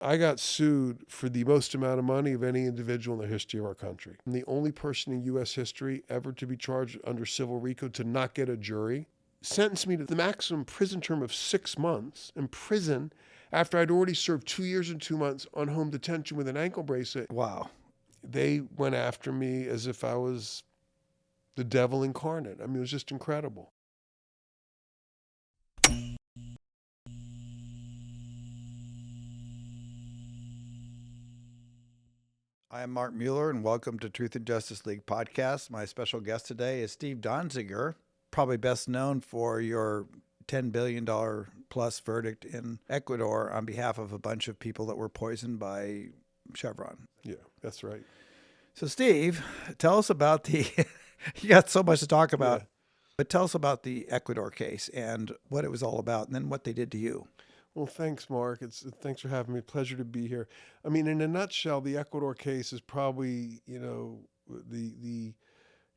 I got sued for the most amount of money of any individual in the history of our country. I'm the only person in U.S. history ever to be charged under civil RICO to not get a jury. Sentenced me to the maximum prison term of 6 months in prison after I'd already served 2 years and 2 months on home detention with an ankle bracelet. Wow. They went after me as if I was the devil incarnate. I mean, it was just incredible. I am Mark Mueller, and welcome to Truth and Justice League podcast. My special guest today is Steve Donziger, probably best known for your $10 billion plus verdict in Ecuador on behalf of a bunch of people that were poisoned by Chevron. Yeah, that's right. So, Steve, tell us about the, you got so much to talk about, Yeah. but tell us about the Ecuador case and what it was all about and then what they did to you. Well, thanks, Mark. Thanks for having me. Pleasure to be here. I mean, in a nutshell, the Ecuador case is probably, the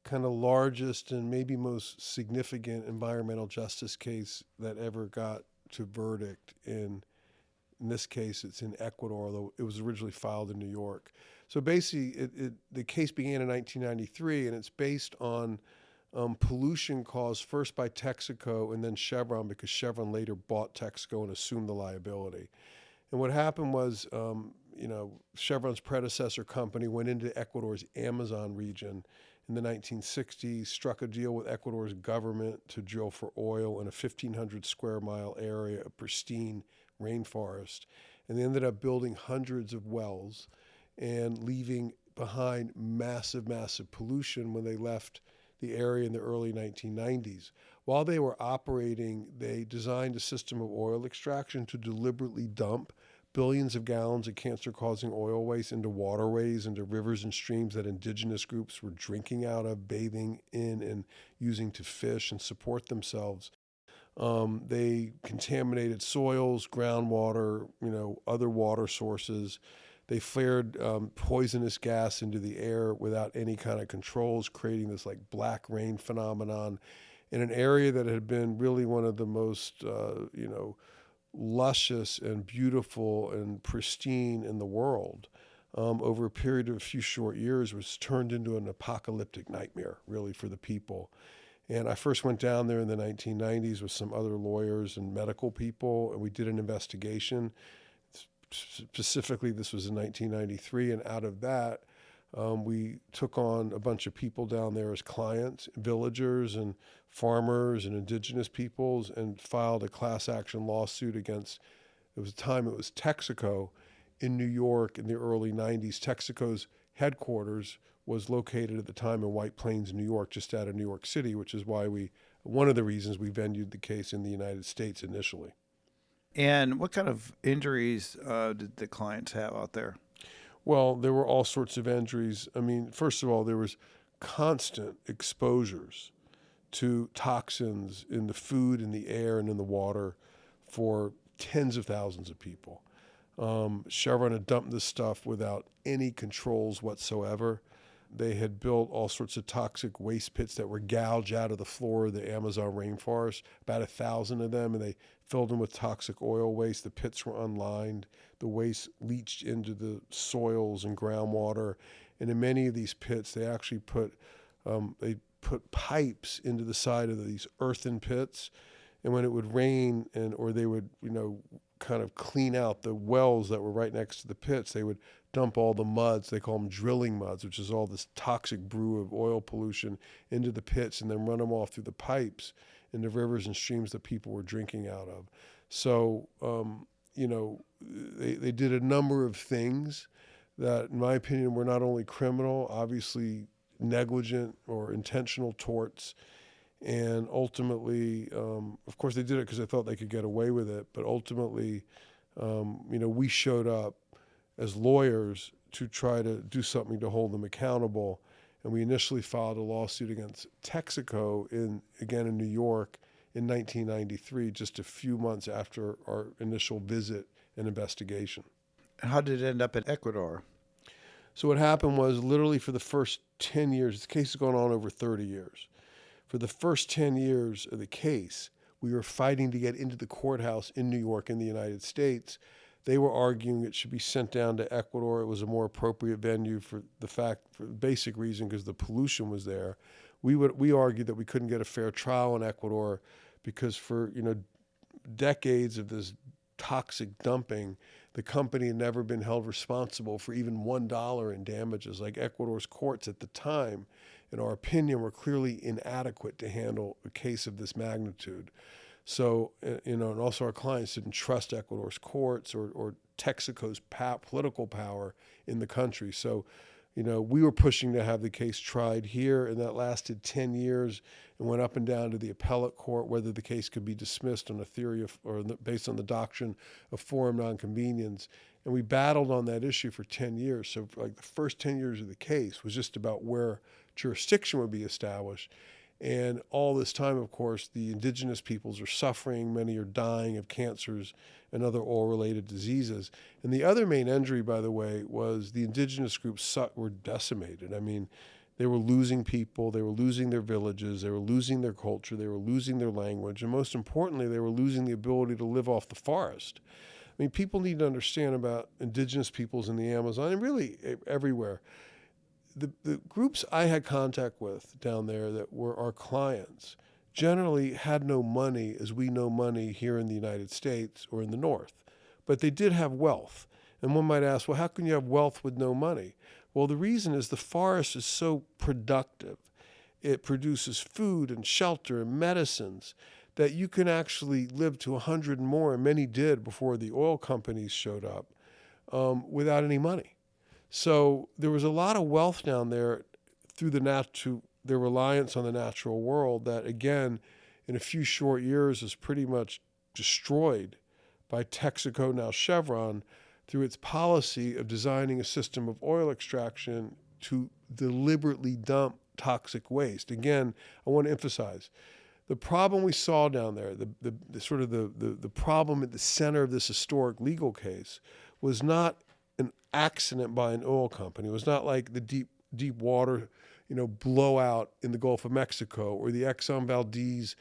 kind of largest and maybe most significant environmental justice case that ever got to verdict. In this case, it's in Ecuador, although it was originally filed in New York. So basically, the case began in 1993, and it's based on pollution caused first by Texaco and then Chevron, because Chevron later bought Texaco and assumed the liability. And what happened was, Chevron's predecessor company went into Ecuador's Amazon region in the 1960s, struck a deal with Ecuador's government to drill for oil in a 1,500 square mile area of pristine rainforest. And they ended up building hundreds of wells and leaving behind massive, massive pollution when they left the area in the early 1990s. While they were operating, they designed a system of oil extraction to deliberately dump billions of gallons of cancer-causing oil waste into waterways, into rivers and streams that indigenous groups were drinking out of, bathing in, and using to fish and support themselves. They contaminated soils, groundwater, other water sources. They flared poisonous gas into the air without any kind of controls, creating this like black rain phenomenon in an area that had been really one of the most, luscious and beautiful and pristine in the world. Over a period of a few short years, was turned into an apocalyptic nightmare, really, for the people. And I first went down there in the 1990s with some other lawyers and medical people, and we did an investigation. Specifically, this was in 1993, and out of that, we took on a bunch of people down there as clients, villagers and farmers and indigenous peoples, and filed a class action lawsuit against, it was Texaco in New York in the early 90s. Texaco's headquarters was located at the time in White Plains, New York, just out of New York City, which is why one of the reasons we venued the case in the United States initially. And what kind of injuries did the clients have out there? Well, there were all sorts of injuries. I mean, first of all, there was constant exposures to toxins in the food, in the air, and in the water for tens of thousands of people. Chevron had dumped this stuff without any controls whatsoever. They had built all sorts of toxic waste pits that were gouged out of the floor of the Amazon rainforest, about 1,000 of them, and they filled them with toxic oil waste. The pits were unlined. The waste leached into the soils and groundwater. And in many of these pits, they actually put pipes into the side of these earthen pits. And when it would rain or they would, kind of clean out the wells that were right next to the pits, they would dump all the muds, they call them drilling muds, which is all this toxic brew of oil pollution, into the pits and then run them off through the pipes into rivers and streams that people were drinking out of. So, they did a number of things that, in my opinion, were not only criminal, obviously negligent or intentional torts. And ultimately, of course, they did it because they thought they could get away with it. But ultimately, we showed up as lawyers to try to do something to hold them accountable. And we initially filed a lawsuit against Texaco in New York in 1993, just a few months after our initial visit and investigation. And how did it end up in Ecuador? So what happened was, literally for the first 10 years, the case has gone on over 30 years. For the first 10 years of the case, we were fighting to get into the courthouse in New York in the United States They were arguing it should be sent down to Ecuador. It was a more appropriate venue for the basic reason because the pollution was there. We argued that we couldn't get a fair trial in Ecuador because for decades of this toxic dumping, the company had never been held responsible for even $1 in damages. Like Ecuador's courts at the time, in our opinion, were clearly inadequate to handle a case of this magnitude. So, and also our clients didn't trust Ecuador's courts or Texaco's political power in the country. So, we were pushing to have the case tried here, and that lasted 10 years and went up and down to the appellate court, whether the case could be dismissed on a theory of, based on the doctrine of forum nonconvenience. And we battled on that issue for 10 years. So like the first 10 years of the case was just about where jurisdiction would be established. And all this time, of course, the indigenous peoples are suffering. Many are dying of cancers and other oil-related diseases. And the other main injury, by the way, was the indigenous groups were decimated. I mean, they were losing people. They were losing their villages. They were losing their culture. They were losing their language. And most importantly, they were losing the ability to live off the forest. I mean, people need to understand about indigenous peoples in the Amazon and really everywhere. The groups I had contact with down there that were our clients generally had no money as we know money here in the United States or in the North, but they did have wealth. And one might ask, well, how can you have wealth with no money? Well, the reason is the forest is so productive. It produces food and shelter and medicines that you can actually live to 100 and more, and many did before the oil companies showed up, without any money. So there was a lot of wealth down there through their reliance on the natural world that, again, in a few short years is pretty much destroyed by Texaco, now Chevron, through its policy of designing a system of oil extraction to deliberately dump toxic waste. Again, I want to emphasize, the problem we saw down there, the problem at the center of this historic legal case was not an accident by an oil company. It was not like the deep water, blowout in the Gulf of Mexico or the Exxon Valdez,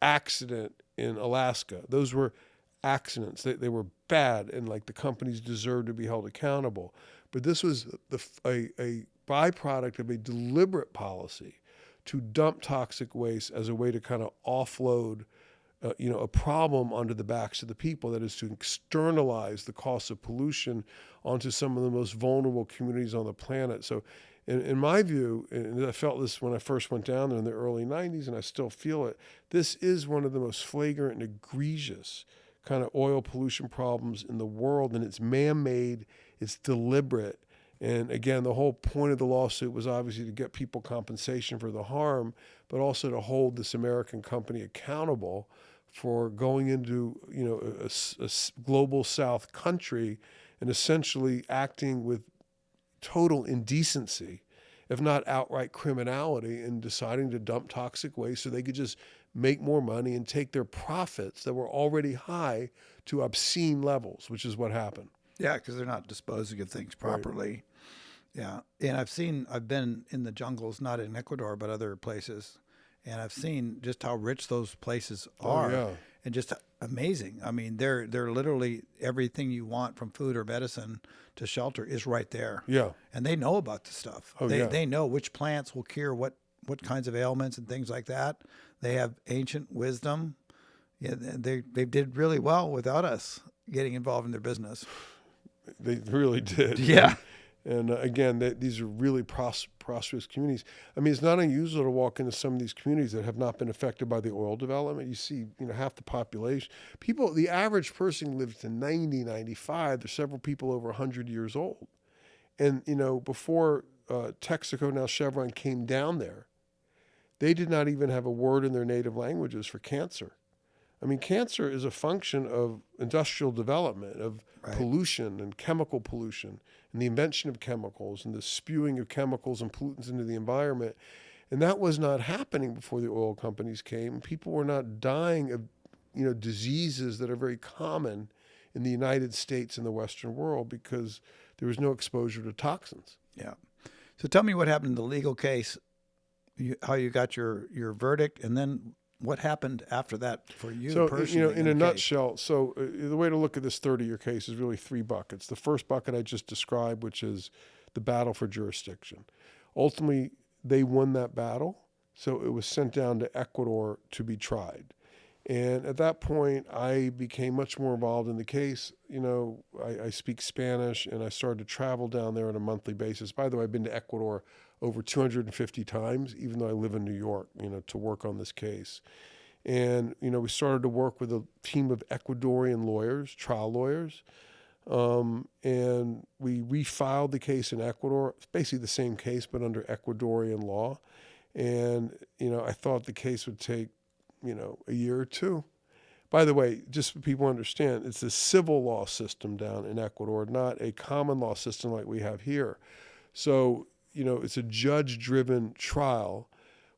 accident in Alaska. Those were accidents. They were bad, and like the companies deserved to be held accountable. But this was a byproduct of a deliberate policy to dump toxic waste as a way to kind of offload a problem onto the backs of the people. That is to externalize the cost of pollution onto some of the most vulnerable communities on the planet. So in my view, and I felt this when I first went down there in the early 90s, and I still feel it, this is one of the most flagrant and egregious kind of oil pollution problems in the world, and it's man-made, it's deliberate. And again, the whole point of the lawsuit was obviously to get people compensation for the harm, but also to hold this American company accountable for going into a global South country and essentially acting with total indecency, if not outright criminality, and deciding to dump toxic waste so they could just make more money and take their profits that were already high to obscene levels, which is what happened. Yeah, because they're not disposing of things properly. Right. Yeah, and I've been in the jungles, not in Ecuador, but other places, and I've seen just how rich those places are, and just amazing. I mean, they're literally everything you want from food or medicine to shelter is right there. Yeah, and they know about the stuff. They know which plants will cure what kinds of ailments and things like that. They have ancient wisdom. Yeah, they did really well without us getting involved in their business. They really did. Yeah. And again, these are really prosperous communities. I mean, it's not unusual to walk into some of these communities that have not been affected by the oil development. You see, half the population. The average person lives to 90, 95. There's several people over 100 years old. And, before Texaco, now Chevron, came down there, they did not even have a word in their native languages for cancer. I mean, cancer is a function of industrial development, of pollution and chemical pollution, and the invention of chemicals and the spewing of chemicals and pollutants into the environment. And that was not happening before the oil companies came. People were not dying of, diseases that are very common in the United States and the Western world because there was no exposure to toxins. Yeah. So tell me what happened in the legal case, how you got your verdict, and then What happened after that for you So, personally? in a the case? nutshell, so the way to look at this 30-year case is really three buckets. The first bucket I just described, which is the battle for jurisdiction. Ultimately, they won that battle, so it was sent down to Ecuador to be tried. And at that point, I became much more involved in the case. I speak Spanish, and I started to travel down there on a monthly basis. By the way, I've been to Ecuador over 250 times, even though I live in New York, to work on this case. And, we started to work with a team of Ecuadorian lawyers, trial lawyers, and we refiled the case in Ecuador. It's basically the same case, but under Ecuadorian law. And, I thought the case would take, a year or two. By the way, just so people understand, it's a civil law system down in Ecuador, not a common law system like we have here. So, it's a judge-driven trial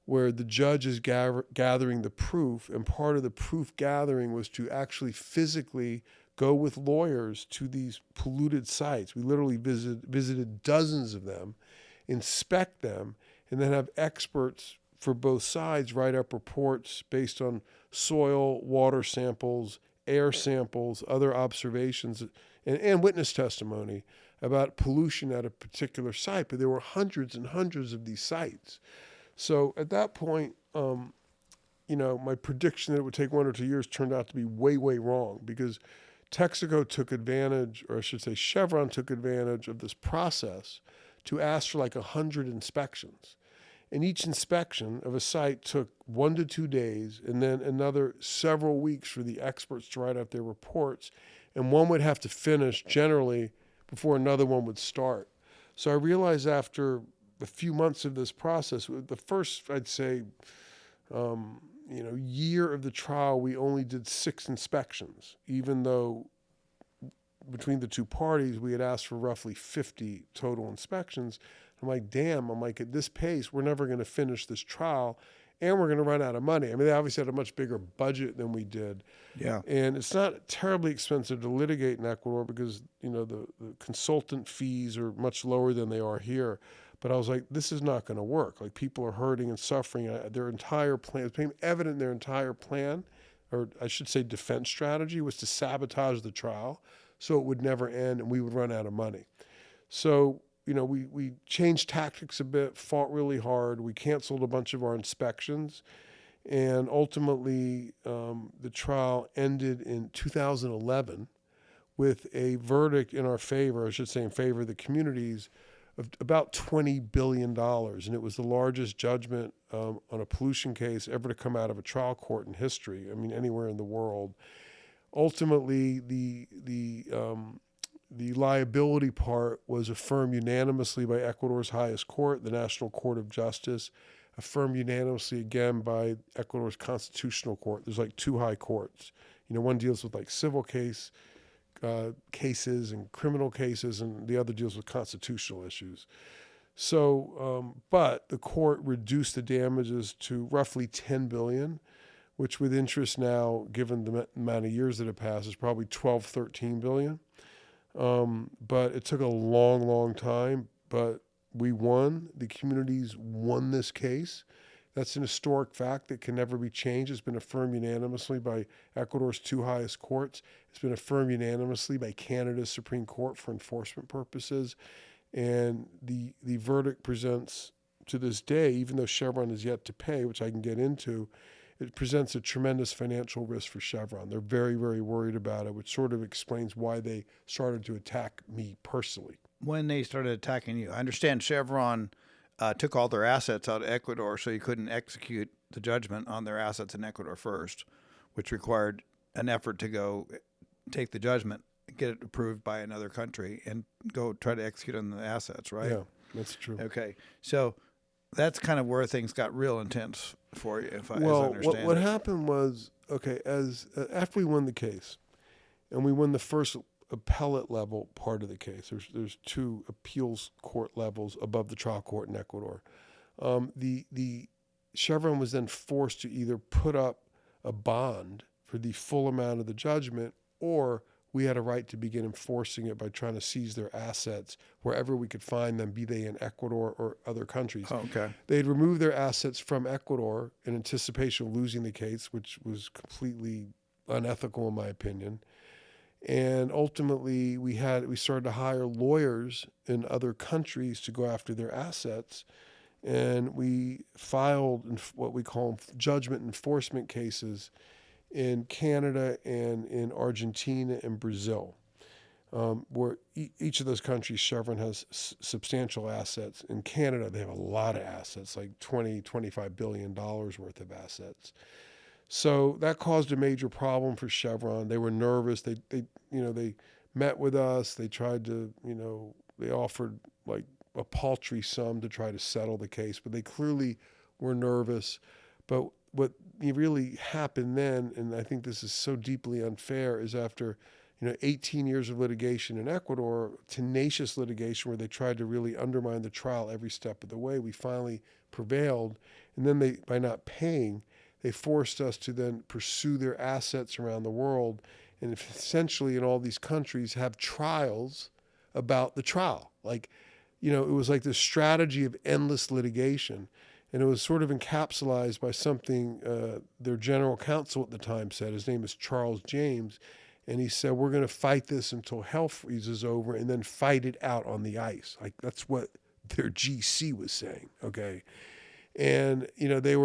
where the judge is gathering the proof, and part of the proof gathering was to actually physically go with lawyers to these polluted sites. We literally visited dozens of them, inspect them, and then have experts for both sides write up reports based on soil, water samples, air samples, other observations, and witness testimony about pollution at a particular site. But there were hundreds and hundreds of these sites. So at that point, my prediction that it would take 1 or 2 years turned out to be way, way wrong, because Texaco took advantage, or I should say Chevron took advantage of this process to ask for like 100 inspections. And each inspection of a site took 1 to 2 days, and then another several weeks for the experts to write up their reports. And one would have to finish generally before another one would start. So I realized after a few months of this process, the first, I'd say, year of the trial, we only did 6 inspections, even though between the two parties, we had asked for roughly 50 total inspections. I'm like, damn, at this pace, we're never going to finish this trial, and we're going to run out of money. I mean, they obviously had a much bigger budget than we did. Yeah. And it's not terribly expensive to litigate in Ecuador because, the consultant fees are much lower than they are here. But I was like, this is not going to work. Like, people are hurting and suffering. Their entire plan, it became evident their entire plan, or I should say defense strategy, was to sabotage the trial so it would never end and we would run out of money. So, we changed tactics a bit, fought really hard. We canceled a bunch of our inspections. And ultimately, the trial ended in 2011 with a verdict in our favor, I should say in favor of the communities, of about $20 billion. And it was the largest judgment on a pollution case ever to come out of a trial court in history. I mean, anywhere in the world. Ultimately, the liability part was affirmed unanimously by Ecuador's highest court, the National Court of Justice, affirmed unanimously again by Ecuador's constitutional court. There's like 2 high courts. One deals with like civil cases and criminal cases, and the other deals with constitutional issues. So, but the court reduced the damages to roughly $10 billion, which with interest now, given the amount of years that have passed, is probably 12, 13 billion. But it took a long, long time, but we won. The communities won this case. That's an historic fact that can never be changed. It's been affirmed unanimously by Ecuador's 2 highest courts. It's been affirmed unanimously by Canada's Supreme Court for enforcement purposes. And the verdict presents, to this day, even though Chevron is yet to pay, which I can get into, it presents a tremendous financial risk for Chevron. They're very, very worried about it, which sort of explains why they started to attack me personally. When they started attacking you, I understand Chevron took all their assets out of Ecuador, so you couldn't execute the judgment on their assets in Ecuador first, which required an effort to go take the judgment, get it approved by another country, and go try to execute on the assets, right? Yeah, that's true. Okay, so that's kind of where things got real intense for you, if I Well, understand what it. happened was, after we won the case, and we won the first appellate level part of the case. There's 2 appeals court levels above the trial court in Ecuador. The Chevron was then forced to either put up a bond for the full amount of the judgment, or we had a right to begin enforcing it by trying to seize their assets wherever we could find them, be they in Ecuador or other countries. Oh, okay. They'd removed their assets from Ecuador in anticipation of losing the case, which was completely unethical in my opinion. And ultimately, we started to hire lawyers in other countries to go after their assets. And we filed what we call judgment enforcement cases in Canada and in Argentina and Brazil, where each of those countries, Chevron has substantial assets. In Canada, they have a lot of assets, like $25 billion worth of assets. So that caused a major problem for Chevron. They were nervous. They met with us. They tried to, they offered like a paltry sum to try to settle the case, but they clearly were nervous. But what really happened then, and I think this is so deeply unfair, is after 18 years of litigation in Ecuador, tenacious litigation where they tried to really undermine the trial every step of the way, we finally prevailed. And then by not paying, they forced us to then pursue their assets around the world and essentially in all these countries have trials about the trial. Like, it was like this strategy of endless litigation. And it was sort of encapsulated by something their general counsel at the time said. His name is Charles James. And he said, we're going to fight this until hell freezes over and then fight it out on the ice. Like, that's what their GC was saying, okay? And, they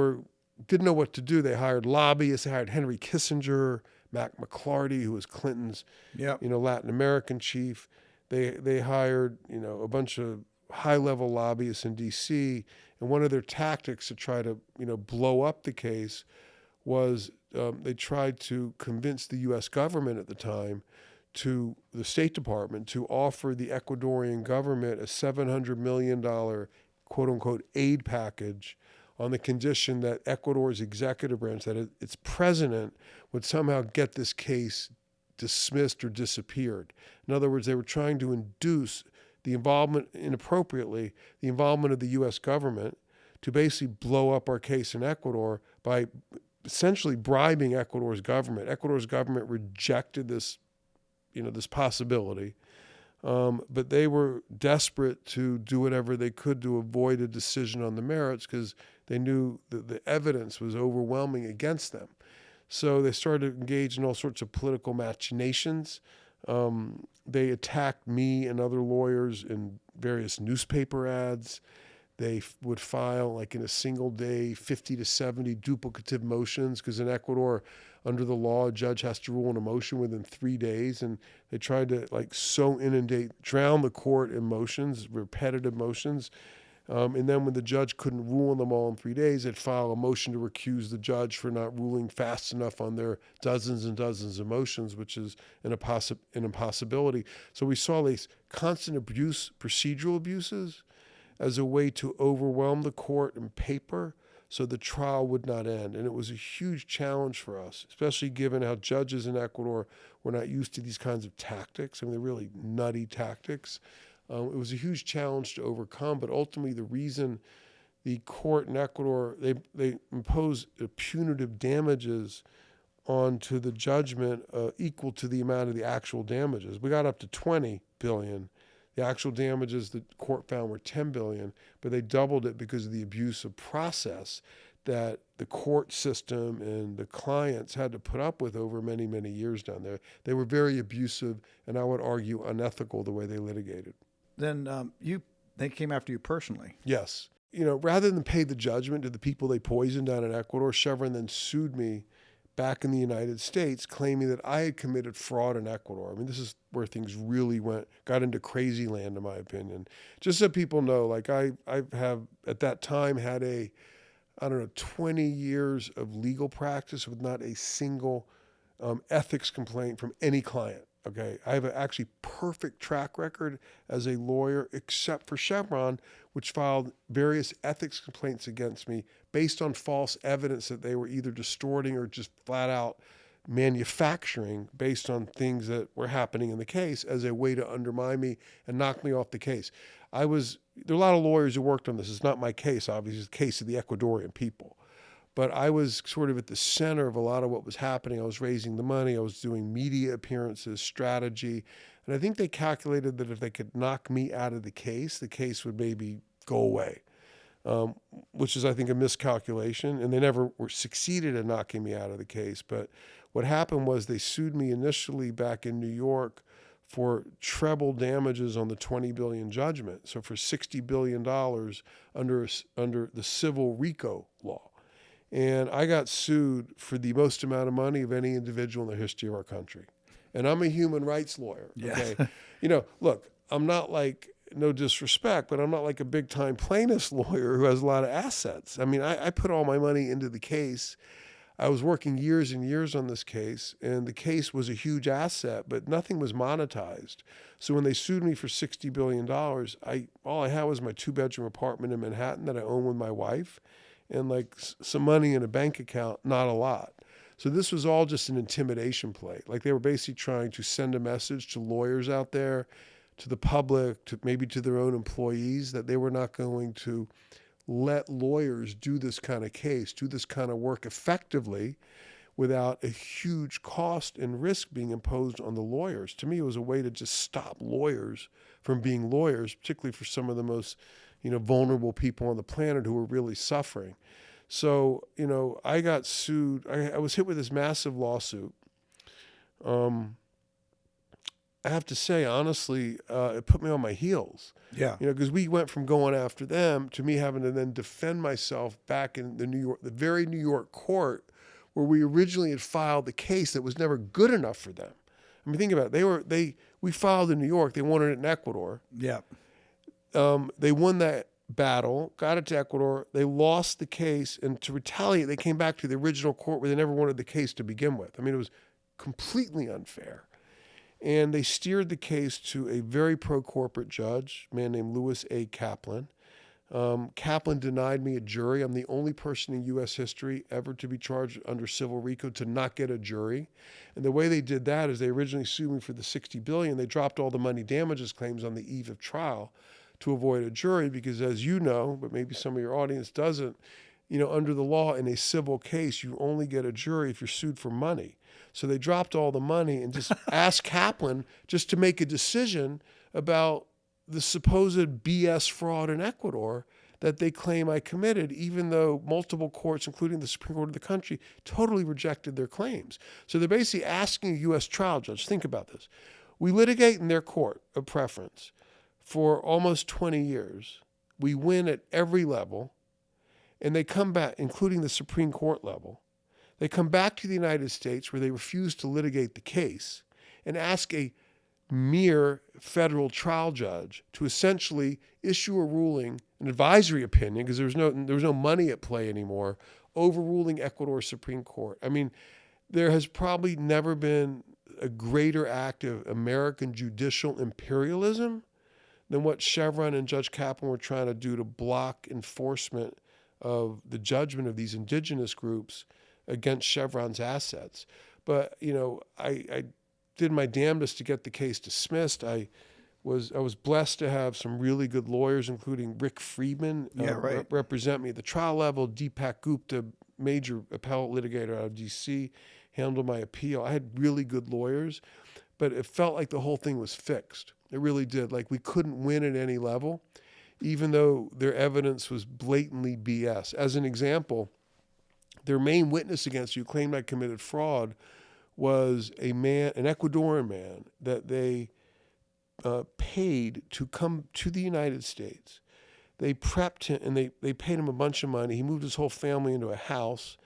didn't know what to do. They hired lobbyists. They hired Henry Kissinger, Mac McLarty, who was Clinton's, Latin American chief. They hired, a bunch of high-level lobbyists in D.C., and one of their tactics to try to, blow up the case was they tried to convince the U.S. government at the time, to the State Department, to offer the Ecuadorian government a $700 million, quote-unquote, aid package on the condition that Ecuador's executive branch, that its president, would somehow get this case dismissed or disappeared. In other words, they were trying to induce the involvement, inappropriately, the involvement of the U.S. government to basically blow up our case in Ecuador by essentially bribing Ecuador's government. Ecuador's government rejected this, this possibility, but they were desperate to do whatever they could to avoid a decision on the merits because they knew that the evidence was overwhelming against them. So they started to engage in all sorts of political machinations. They attacked me and other lawyers in various newspaper ads. They would file, like in a single day, 50 to 70 duplicative motions, because in Ecuador, under the law, a judge has to rule on a motion within 3 days. And they tried to drown the court in motions, repetitive motions. And then when the judge couldn't rule on them all in 3 days, they'd file a motion to recuse the judge for not ruling fast enough on their dozens and dozens of motions, which is an impossibility. So we saw these constant procedural abuses as a way to overwhelm the court in paper so the trial would not end. And it was a huge challenge for us, especially given how judges in Ecuador were not used to these kinds of tactics. I mean, they're really nutty tactics. It was a huge challenge to overcome, but ultimately the reason the court in Ecuador, they imposed punitive damages onto the judgment equal to the amount of the actual damages. We got up to 20 billion. The actual damages the court found were 10 billion, but they doubled it because of the abuse of process that the court system and the clients had to put up with over many, many years down there. They were very abusive, and I would argue unethical the way they litigated. Then they came after you personally. Yes. Rather than pay the judgment to the people they poisoned down in Ecuador, Chevron then sued me back in the United States, claiming that I had committed fraud in Ecuador. I mean, this is where things really got into crazy land, in my opinion. Just so people know, like I have at that time had 20 years of legal practice with not a single ethics complaint from any client. Okay, I have an actually perfect track record as a lawyer, except for Chevron, which filed various ethics complaints against me based on false evidence that they were either distorting or just flat out manufacturing based on things that were happening in the case as a way to undermine me and knock me off the case. There are a lot of lawyers who worked on this. It's not my case, obviously. It's the case of the Ecuadorian people. but I was sort of at the center of a lot of what was happening. I was raising the money. I was doing media appearances, strategy. And I think they calculated that if they could knock me out of the case would maybe go away, which is, I think, a miscalculation. And they never were succeeded in knocking me out of the case. But what happened was they sued me initially back in New York for treble damages on the $20 billion judgment. So for $60 billion under the civil RICO law. And I got sued for the most amount of money of any individual in the history of our country. And I'm a human rights lawyer. Okay. Look, I'm not like, no disrespect, but I'm not like a big time plaintiff's lawyer who has a lot of assets. I mean, I put all my money into the case. I was working years and years on this case, and the case was a huge asset, but nothing was monetized. So when they sued me for $60 billion, all I had was my 2-bedroom apartment in Manhattan that I own with my wife, and like some money in a bank account, not a lot. So this was all just an intimidation play. Like they were basically trying to send a message to lawyers out there, to the public, to maybe to their own employees, that they were not going to let lawyers do this kind of case, do this kind of work effectively without a huge cost and risk being imposed on the lawyers. To me, it was a way to just stop lawyers from being lawyers, particularly for some of the most, vulnerable people on the planet who were really suffering. So, I got sued. I was hit with this massive lawsuit. I have to say, honestly, it put me on my heels. Yeah. Because we went from going after them to me having to then defend myself back in the very New York court where we originally had filed the case that was never good enough for them. I mean, think about it. We filed in New York. They wanted it in Ecuador. Yeah. They won that battle, got it to Ecuador. They lost the case, and to retaliate, they came back to the original court where they never wanted the case to begin with. I mean, it was completely unfair. And they steered the case to a very pro-corporate judge, a man named Louis A. Kaplan. Kaplan denied me a jury. I'm the only person in U.S. history ever to be charged under civil RICO to not get a jury. And the way they did that is they originally sued me for the $60 billion. They dropped all the money damages claims on the eve of trial to avoid a jury because, as you know, but maybe some of your audience doesn't, under the law in a civil case, you only get a jury if you're sued for money. So they dropped all the money and just asked Kaplan just to make a decision about the supposed BS fraud in Ecuador that they claim I committed, even though multiple courts, including the Supreme Court of the country, totally rejected their claims. So they're basically asking a U.S. trial judge, think about this. We litigate in their court of preference for almost 20 years. We win at every level, and they come back, including the Supreme Court level. They come back to the United States where they refuse to litigate the case and ask a mere federal trial judge to essentially issue a ruling, an advisory opinion, because there was no money at play anymore, overruling Ecuador's Supreme Court. I mean, there has probably never been a greater act of American judicial imperialism than what Chevron and Judge Kaplan were trying to do to block enforcement of the judgment of these indigenous groups against Chevron's assets. But, I did my damnedest to get the case dismissed. I was blessed to have some really good lawyers, including Rick Friedman, represent me at the trial level. Deepak Gupta, major appellate litigator out of D.C., handled my appeal. I had really good lawyers, but it felt like the whole thing was fixed. It really did. Like we couldn't win at any level, even though their evidence was blatantly BS. As an example, their main witness against you claimed I committed fraud was an Ecuadorian man that they paid to come to the United States. They prepped him and they paid him a bunch of money. He moved his whole family into a house.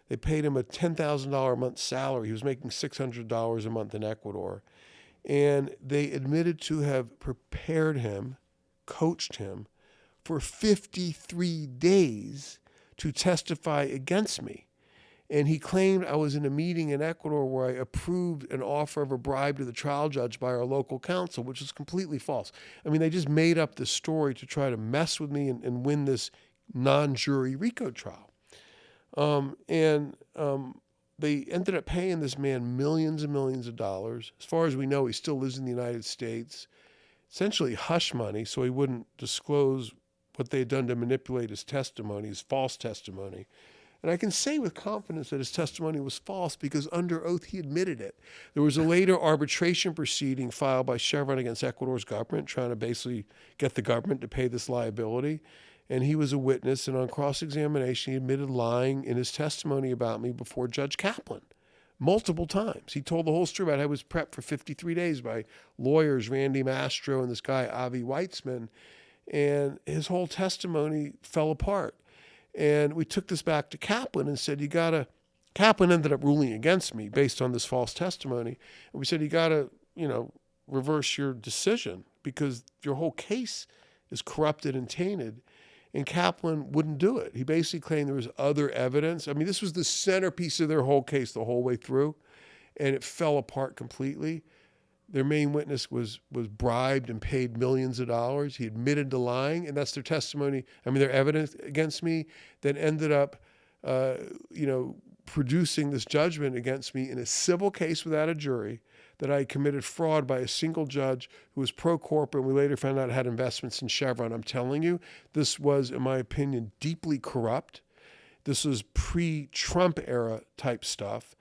They paid him a $10,000 a month salary. He was making $600 a month in Ecuador. And they admitted to have prepared him, coached him for 53 days to testify against me. And he claimed I was in a meeting in Ecuador where I approved an offer of a bribe to the trial judge by our local counsel, which is completely false. I mean, they just made up this story to try to mess with me and win this non-jury RICO trial. They ended up paying this man millions and millions of dollars. As far as we know, he still lives in the United States. Essentially hush money, so he wouldn't disclose what they had done to manipulate his testimony, his false testimony. And I can say with confidence that his testimony was false because under oath he admitted it. There was a later arbitration proceeding filed by Chevron against Ecuador's government, trying to basically get the government to pay this liability. And he was a witness, and on cross-examination, he admitted lying in his testimony about me before Judge Kaplan multiple times. He told the whole story about how he was prepped for 53 days by lawyers, Randy Mastro and this guy, Avi Weitzman, and his whole testimony fell apart. And we took this back to Kaplan and said, Kaplan ended up ruling against me based on this false testimony. And we said, you got to, reverse your decision because your whole case is corrupted and tainted. And Kaplan wouldn't do it. He basically claimed there was other evidence. I mean, this was the centerpiece of their whole case the whole way through, and it fell apart completely. Their main witness was bribed and paid millions of dollars. He admitted to lying, and that's their testimony. I mean, their evidence against me that ended up, producing this judgment against me in a civil case without a jury that I committed fraud by a single judge who was pro-corporate. We later found out had investments in Chevron. I'm telling you, this was, in my opinion, deeply corrupt. This was pre-Trump era type stuff.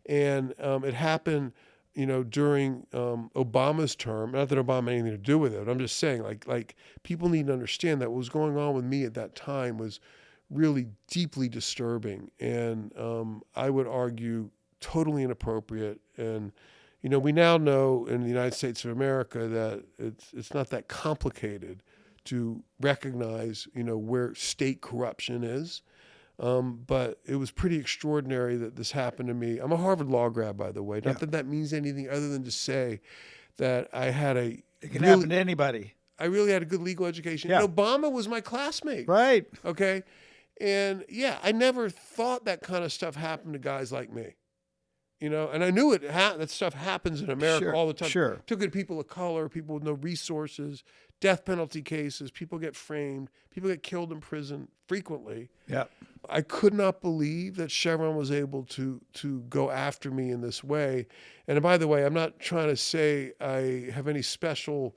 And it happened during Obama's term. Not that Obama had anything to do with it. I'm just saying, like people need to understand that what was going on with me at that time was really deeply disturbing, and I would argue totally inappropriate. And we now know in the United States of America that it's not that complicated to recognize where state corruption is. But it was pretty extraordinary that this happened to me. I'm a Harvard Law grad, by the way. Not that that means anything other than to say that I had it can happen to anybody. I really had a good legal education. Yeah. And Obama was my classmate. Right. Okay. And I never thought that kind of stuff happened to guys like me. And I knew that stuff happens in America all the time. Sure. Took it to people of color, people with no resources, death penalty cases, people get framed, people get killed in prison frequently. Yeah. I could not believe that Chevron was able to go after me in this way. And by the way, I'm not trying to say I have any special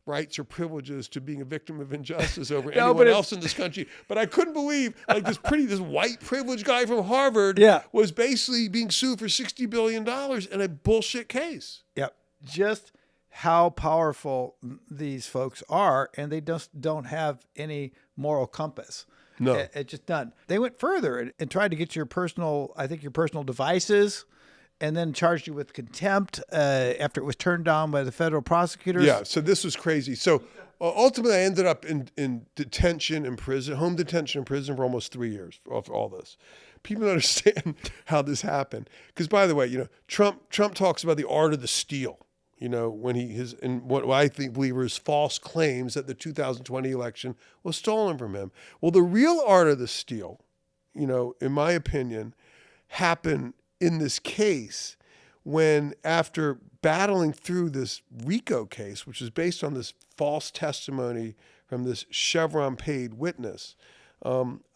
rights or privileges to being a victim of injustice over anyone else in this country. But I couldn't believe this white privileged guy from Harvard was basically being sued for $60 billion in a bullshit case. Yep. Just how powerful these folks are, and they just don't have any moral compass. No. It's just done. They went further and tried to get your personal devices, and then charged you with contempt after it was turned down by the federal prosecutors. Yeah, so this was crazy. So ultimately, I ended up in detention in prison, home detention in prison for almost 3 years for all this. People don't understand how this happened. Because, by the way, Trump talks about the art of the steal. When in what I believe are his false claims that the 2020 election was stolen from him. Well, the real art of the steal, in my opinion, happened in this case when, after battling through this RICO case, which is based on this false testimony from this Chevron paid witness,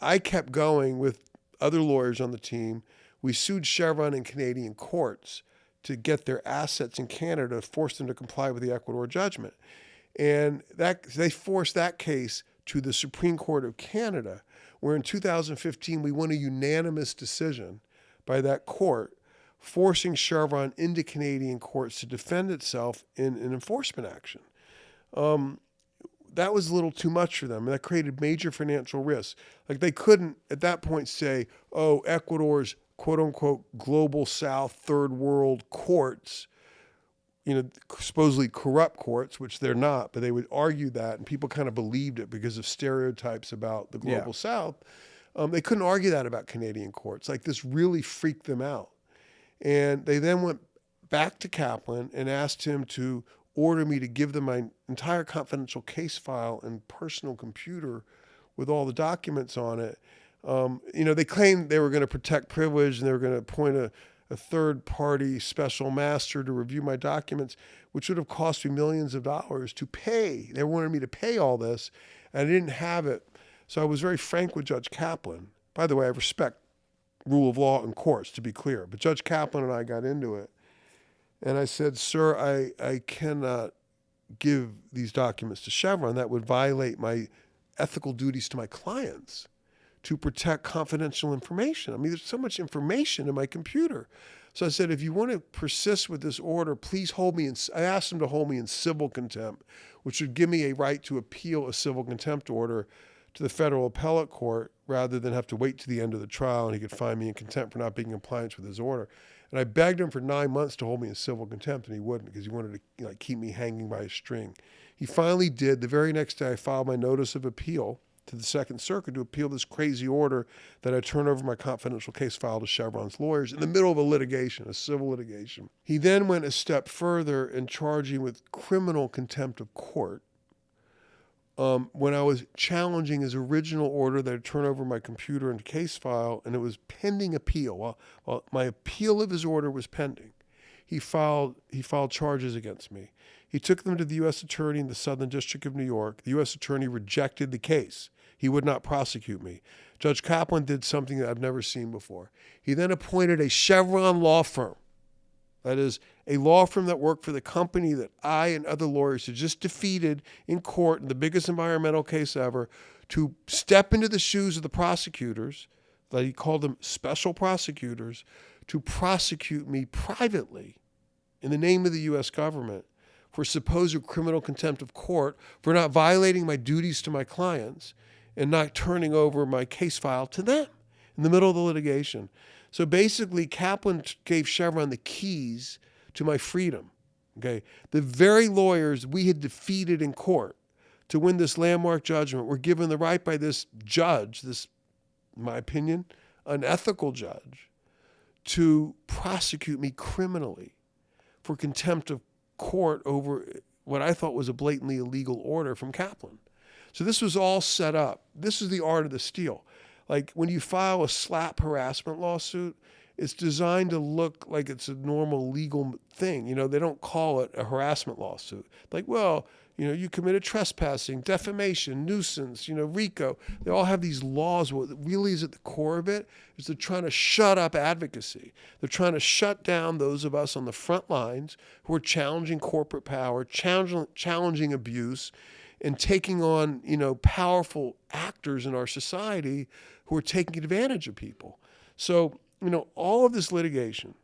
I kept going with other lawyers on the team. We sued Chevron in Canadian courts to get their assets in Canada, force them to comply with the Ecuador judgment. And they forced that case to the Supreme Court of Canada, where in 2015 we won a unanimous decision by that court, forcing Chevron into Canadian courts to defend itself in an enforcement action. That was a little too much for them, and that created major financial risks. They couldn't at that point say, oh, Ecuador's quote-unquote global south third world courts, supposedly corrupt courts, which they're not, but they would argue that, and people kind of believed it because of stereotypes about the global south. They couldn't argue that about Canadian courts. This really freaked them out. And they then went back to Kaplan and asked him to order me to give them my entire confidential case file and personal computer with all the documents on it. They claimed they were going to protect privilege and they were going to appoint a third-party special master to review my documents, which would have cost me millions of dollars to pay. They wanted me to pay all this, and I didn't have it. So I was very frank with Judge Kaplan. By the way, I respect rule of law in courts, to be clear. But Judge Kaplan and I got into it. And I said, sir, I cannot give these documents to Chevron. That would violate my ethical duties to my clients to protect confidential information. I mean, there's so much information in my computer. So I said, if you want to persist with this order, please hold me I asked him to hold me in civil contempt, which would give me a right to appeal a civil contempt order to the federal appellate court rather than have to wait to the end of the trial and he could find me in contempt for not being in compliance with his order. And I begged him for 9 months to hold me in civil contempt, and he wouldn't because he wanted to keep me hanging by a string. He finally did. The very next day, I filed my notice of appeal to the Second Circuit to appeal this crazy order that I turned over my confidential case file to Chevron's lawyers in the middle of a litigation, a civil litigation. He then went a step further and charged me with criminal contempt of court when I was challenging his original order that I turned over my computer and case file, and it was pending appeal. While my appeal of his order was pending, he filed charges against me. He took them to the U.S. Attorney in the Southern District of New York. The U.S. Attorney rejected the case. He would not prosecute me. Judge Kaplan did something that I've never seen before. He then appointed a Chevron law firm. That is, a law firm that worked for the company that I and other lawyers had just defeated in court in the biggest environmental case ever, to step into the shoes of the prosecutors, that he called them special prosecutors, to prosecute me privately in the name of the U.S. government for supposed criminal contempt of court for not violating my duties to my clients and not turning over my case file to them in the middle of the litigation. So basically, Kaplan gave Chevron the keys to my freedom. Okay, the very lawyers we had defeated in court to win this landmark judgment were given the right by this judge, this, in my opinion, unethical judge, to prosecute me criminally for contempt of court over what I thought was a blatantly illegal order from Kaplan. So this was all set up. This is the art of the steal. Like when you file a SLAPP harassment lawsuit, it's designed to look like it's a normal legal thing. You know, they don't call it a harassment lawsuit. Like, well, you know, you committed trespassing, defamation, nuisance, RICO. They all have these laws. What really is at the core of it is they're trying to shut up advocacy. They're trying to shut down those of us on the front lines who are challenging corporate power, challenging abuse, and taking on, powerful actors in our society who are taking advantage of people. So, all of this litigation,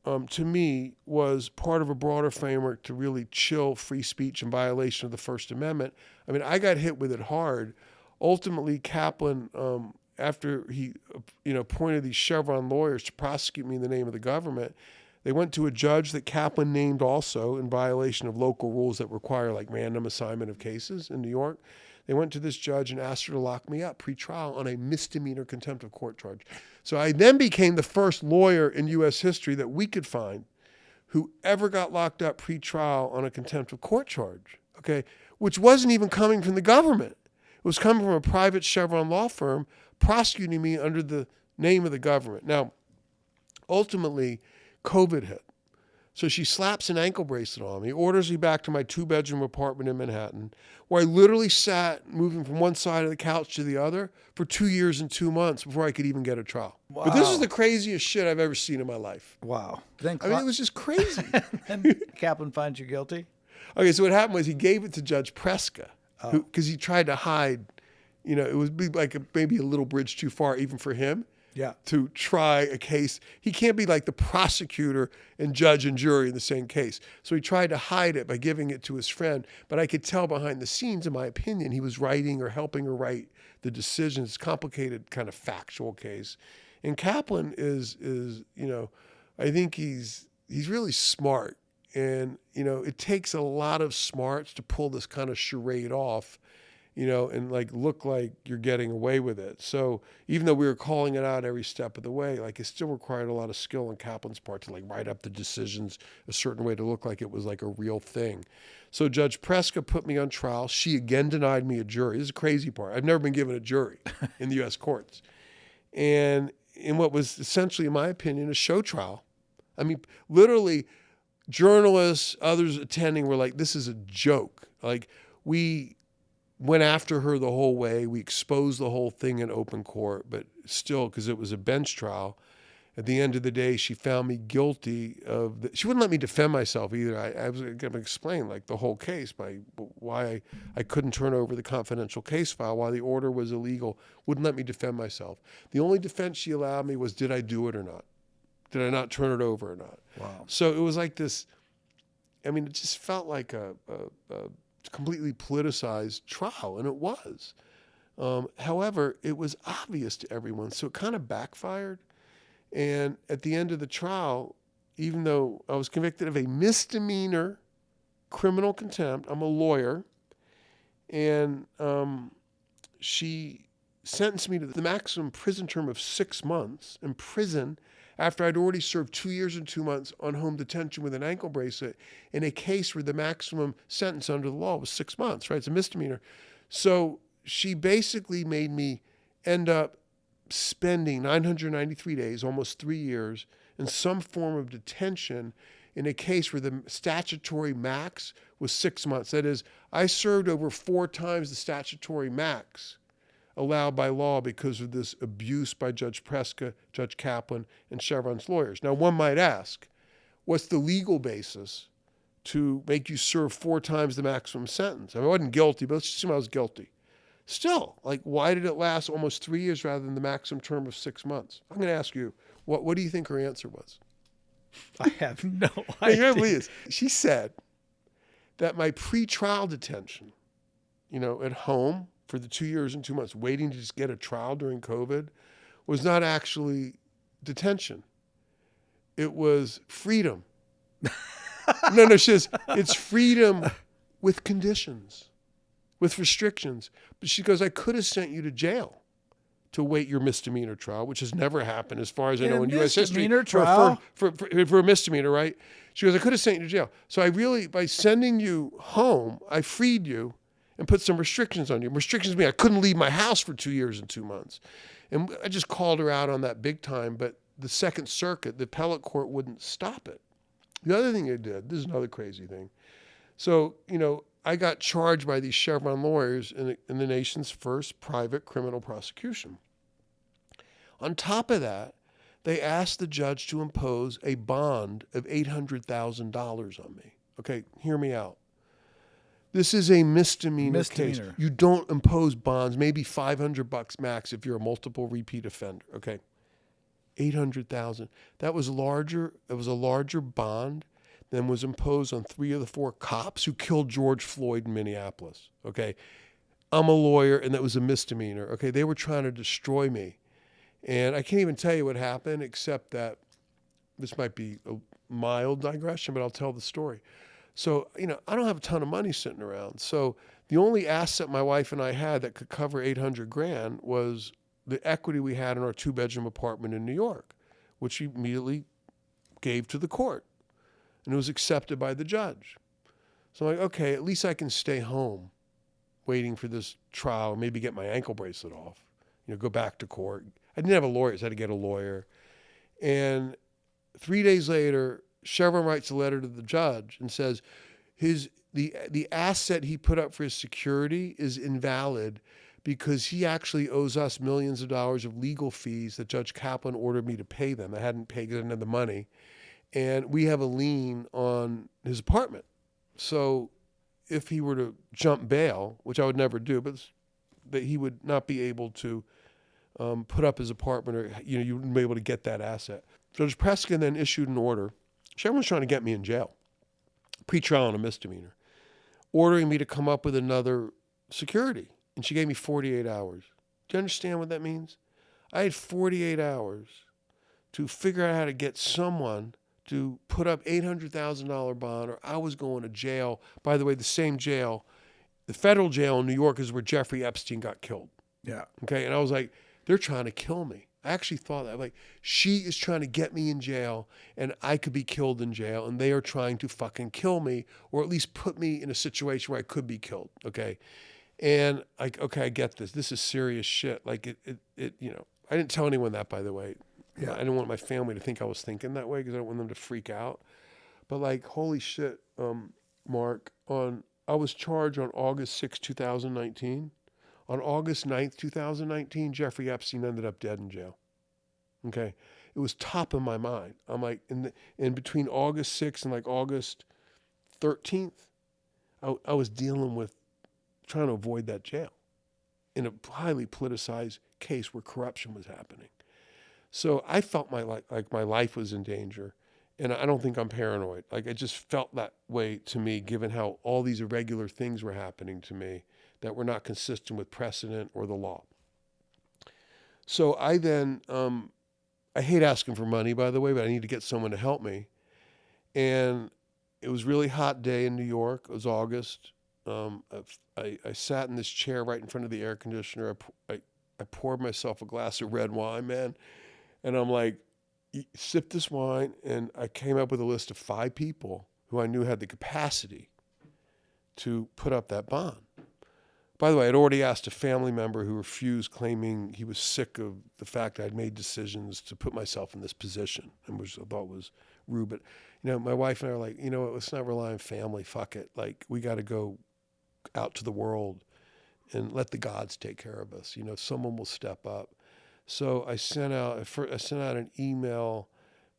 to me, was part of a broader framework to really chill free speech in violation of the First Amendment. I mean, I got hit with it hard. Ultimately, Kaplan, after he, appointed these Chevron lawyers to prosecute me in the name of the government, they went to a judge that Kaplan named also in violation of local rules that require like random assignment of cases in New York. They went to this judge and asked her to lock me up pre-trial on a misdemeanor contempt of court charge. So I then became the first lawyer in U.S. history that we could find who ever got locked up pre-trial on a contempt of court charge, okay, which wasn't even coming from the government. It was coming from a private Chevron law firm prosecuting me under the name of the government. Now, ultimately, COVID hit. So she slaps an ankle bracelet on me, orders me back to my 2-bedroom apartment in Manhattan, where I literally sat moving from one side of the couch to the other for 2 years and 2 months before I could even get a trial. Wow. But this is the craziest shit I've ever seen in my life. Wow. I mean, it was just crazy. And Kaplan finds you guilty? Okay, so what happened was he gave it to Judge Preska, because he tried to hide, it would be like maybe a little bridge too far even for him. Yeah. To try a case. He can't be like the prosecutor and judge and jury in the same case. So he tried to hide it by giving it to his friend. But I could tell behind the scenes, in my opinion, he was writing or helping her write the decisions. It's a complicated kind of factual case. And Kaplan is I think he's really smart. And, it takes a lot of smarts to pull this kind of charade off, and like look like you're getting away with it. So even though we were calling it out every step of the way, like it still required a lot of skill on Kaplan's part to like write up the decisions a certain way to look like it was like a real thing. So Judge Preska put me on trial. She again denied me a jury. This is the crazy part. I've never been given a jury in the U.S. courts. And in what was essentially, in my opinion, a show trial. I mean, literally journalists, others attending were like, this is a joke. Like we went after her the whole way. We exposed the whole thing in open court, but still, because it was a bench trial. At the end of the day, she found me guilty of she wouldn't let me defend myself either. I was going to explain like the whole case, why I couldn't turn over the confidential case file, why the order was illegal, wouldn't let me defend myself. The only defense she allowed me was, did I do it or not? Did I not turn it over or not? Wow. So it was like this, I mean, it just felt like a completely politicized trial, and it was. However, it was obvious to everyone, so it kind of backfired. And at the end of the trial, even though I was convicted of a misdemeanor criminal contempt, I'm a lawyer, and she sentenced me to the maximum prison term of 6 months in prison after I'd already served 2 years and 2 months on home detention with an ankle bracelet in a case where the maximum sentence under the law was 6 months, right? It's a misdemeanor. So she basically made me end up spending 993 days, almost 3 years, in some form of detention in a case where the statutory max was 6 months. That is, I served over 4 times the statutory max allowed by law because of this abuse by Judge Preska, Judge Kaplan, and Chevron's lawyers. Now, one might ask, what's the legal basis to make you serve 4 times the maximum sentence? I mean, I wasn't guilty, but let's just assume I was guilty. Still, like, why did it last almost 3 years rather than the maximum term of 6 months? I'm going to ask you, what do you think her answer was? I have no idea. She said that my pre-trial detention, at home for the 2 years and 2 months, waiting to just get a trial during COVID, was not actually detention. It was freedom. No, she says, it's freedom with conditions, with restrictions. But she goes, I could have sent you to jail to wait your misdemeanor trial, which has never happened as far as I know in U.S. history trial? For a misdemeanor, right? She goes, I could have sent you to jail. So I really, by sending you home, I freed you and put some restrictions on you. Restrictions mean I couldn't leave my house for 2 years and 2 months. And I just called her out on that big time, but the Second Circuit, the appellate court, wouldn't stop it. The other thing it did, this is another crazy thing. So, I got charged by these Chevron lawyers in the nation's first private criminal prosecution. On top of that, they asked the judge to impose a bond of $800,000 on me. Okay, hear me out. This is a misdemeanor case. You don't impose bonds, maybe $500 max if you're a multiple repeat offender. Okay, $800,000. That was larger. It was a larger bond than was imposed on 3 of the 4 cops who killed George Floyd in Minneapolis. Okay, I'm a lawyer, and that was a misdemeanor. Okay, they were trying to destroy me, and I can't even tell you what happened, except that this might be a mild digression, but I'll tell the story. So, I don't have a ton of money sitting around. So the only asset my wife and I had that could cover $800,000 was the equity we had in our 2-bedroom apartment in New York, which we immediately gave to the court. And it was accepted by the judge. So I'm like, okay, at least I can stay home waiting for this trial, maybe get my ankle bracelet off, go back to court. I didn't have a lawyer, so I had to get a lawyer. And 3 days later, Chevron writes a letter to the judge and says the asset he put up for his security is invalid because he actually owes us millions of dollars of legal fees that Judge Kaplan ordered me to pay them. I hadn't paid because I didn't have the money. And we have a lien on his apartment. So if he were to jump bail, which I would never do, but that he would not be able to put up his apartment, or you wouldn't be able to get that asset. Judge Preskin then issued an order. Chevron's trying to get me in jail, pre-trial on a misdemeanor, ordering me to come up with another security. And she gave me 48 hours. Do you understand what that means? I had 48 hours to figure out how to get someone to put up $800,000 bond, or I was going to jail. By the way, the same jail, the federal jail in New York, is where Jeffrey Epstein got killed. Yeah. Okay. And I was like, they're trying to kill me. I actually thought that. Like, she is trying to get me in jail, and I could be killed in jail, and they are trying to fucking kill me, or at least put me in a situation where I could be killed. Okay. And okay, I get this. This is serious shit. Like it I didn't tell anyone that, by the way. Yeah. I didn't want my family to think I was thinking that way because I don't want them to freak out. But like, holy shit, Mark, I was charged on August 6, 2019. On August 9th, 2019, Jeffrey Epstein ended up dead in jail. Okay. it was top of my mind. I'm like, in between August 6th and like August 13th, I was dealing with trying to avoid that jail in a highly politicized case where corruption was happening. So I felt like my life was in danger. And I don't think I'm paranoid. Like, I just felt that way to me, given how all these irregular things were happening to me that were not consistent with precedent or the law. So I then, I hate asking for money, by the way, but I need to get someone to help me. And it was a really hot day in New York. It was August. I sat in this chair right in front of the air conditioner. I poured myself a glass of red wine, man. And I'm like, sip this wine. And I came up with a list of 5 people who I knew had the capacity to put up that bond. By the way, I'd already asked a family member who refused, claiming he was sick of the fact I'd made decisions to put myself in this position, and which I thought was rude. But, my wife and I are like, let's not rely on family. Fuck it. Like, we got to go out to the world and let the gods take care of us. Someone will step up. So I sent out an email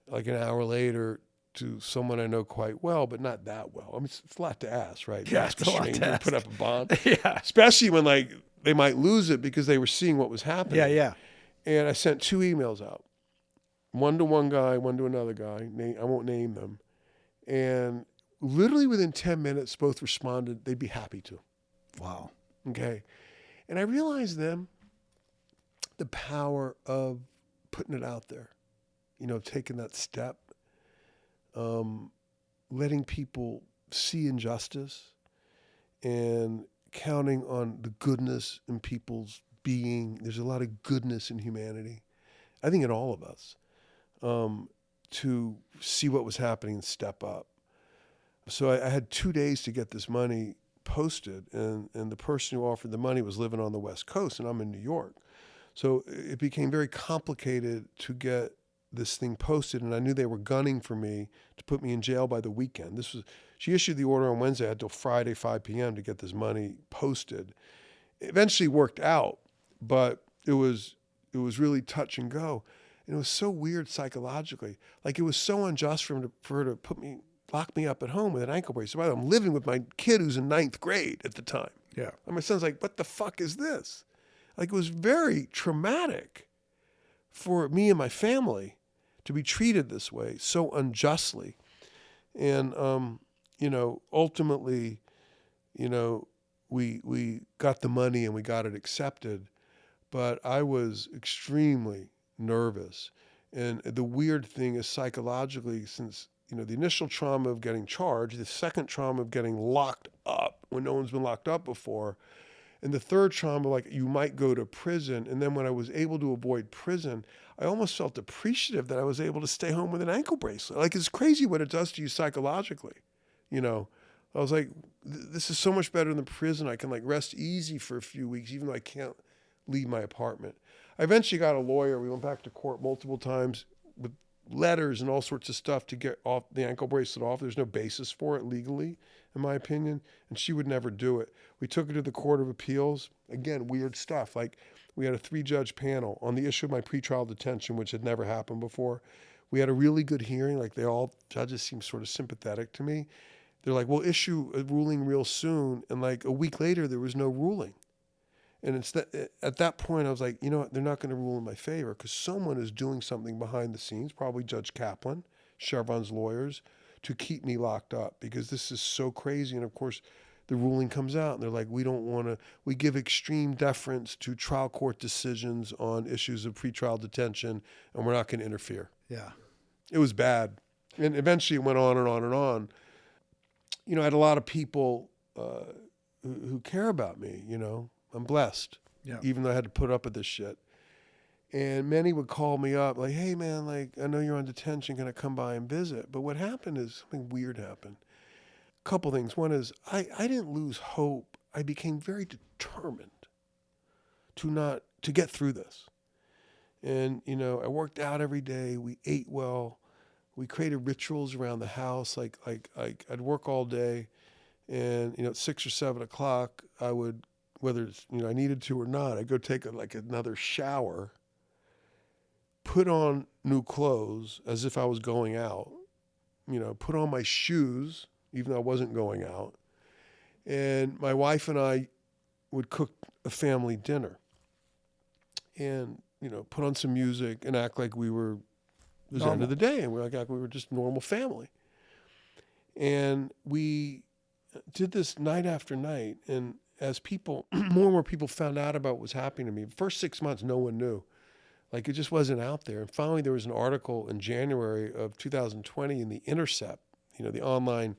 like an hour later to someone I know quite well, but not that well. I mean, it's a lot to ask, right? Yeah, Ask it's a a lot to stranger to ask. put up a bond. Yeah. Especially when they might lose it because they were seeing what was happening. Yeah. And I sent 2 emails out. One to one guy, one to another guy. I won't name them. And literally within 10 minutes, both responded they'd be happy to. Wow. Okay. And I realized then the power of putting it out there, taking that step, letting people see injustice and counting on the goodness in people's being. There's a lot of goodness in humanity, I think in all of us, to see what was happening and step up. So I had 2 days to get this money posted, and the person who offered the money was living on the West Coast, and I'm in New York. So it became very complicated to get this thing posted, and I knew they were gunning for me to put me in jail by the weekend. She issued the order on Wednesday. I had till Friday, 5 p.m. to get this money posted. It eventually worked out, but it was really touch and go. And it was so weird psychologically. Like, it was so unjust for her to lock me up at home with an ankle brace. So I'm living with my kid who's in 9th grade at the time. Yeah. And my son's like, what the fuck is this? Like, it was very traumatic for me and my family to be treated this way so unjustly. And, ultimately, we got the money and we got it accepted, but I was extremely nervous. And the weird thing is, psychologically, since, the initial trauma of getting charged, the second trauma of getting locked up when no one's been locked up before, and the third trauma, like, you might go to prison. And then when I was able to avoid prison, I almost felt appreciative that I was able to stay home with an ankle bracelet. Like, it's crazy what it does to you psychologically. I was like, this is so much better than prison. I can rest easy for a few weeks, even though I can't leave my apartment. I eventually got a lawyer. We went back to court multiple times with letters and all sorts of stuff to get off the ankle bracelet off. There's no basis for it legally, in my opinion, and she would never do it. We took it to the Court of Appeals. Again, weird stuff. Like, we had a 3-judge panel on the issue of my pretrial detention, which had never happened before. We had a really good hearing. Like, judges seemed sort of sympathetic to me. They're like, we'll issue a ruling real soon. And like a week later, there was no ruling. And at that point, I was like, you know what? They're not going to rule in my favor because someone is doing something behind the scenes, probably Judge Kaplan, Chevron's lawyers, to keep me locked up because this is so crazy. And of course, the ruling comes out and they're like, we give extreme deference to trial court decisions on issues of pretrial detention, and we're not going to interfere. Yeah. It was bad. And eventually it went on and on and on. I had a lot of people who care about me, I'm blessed, even though I had to put up with this shit. And many would call me up like, hey, man, I know you're on detention. Can I come by and visit? But what happened is something weird happened. A couple things. One is I didn't lose hope. I became very determined to get through this. And, I worked out every day. We ate well. We created rituals around the house. Like I'd work all day, and at 6 or 7 o'clock, I would, whether it's I needed to or not, I'd go take another shower, put on new clothes as if I was going out, put on my shoes, even though I wasn't going out. And my wife and I would cook a family dinner and, put on some music and act like it was the end of the day. And we were just normal family. And we did this night after night. And as more and more people found out about what was happening to me, the first 6 months, no one knew. Like, it just wasn't out there. And finally, there was an article in January of 2020 in The Intercept, the online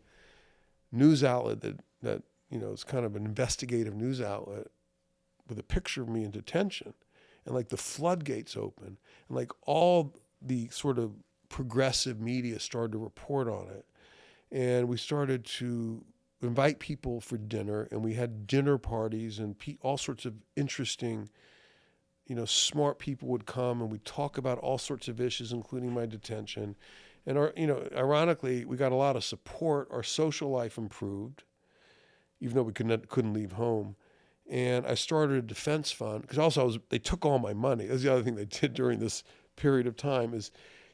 news outlet that it's kind of an investigative news outlet, with a picture of me in detention. And like the floodgates open, and like all the sort of progressive media started to report on it. And we started to invite people for dinner, and we had dinner parties, and all sorts of interesting, smart people would come, and we'd talk about all sorts of issues, including my detention. And ironically, we got a lot of support. Our social life improved, even though we couldn't leave home. And I started a defense fund, because also they took all my money. That's the other thing they did during this period of time, is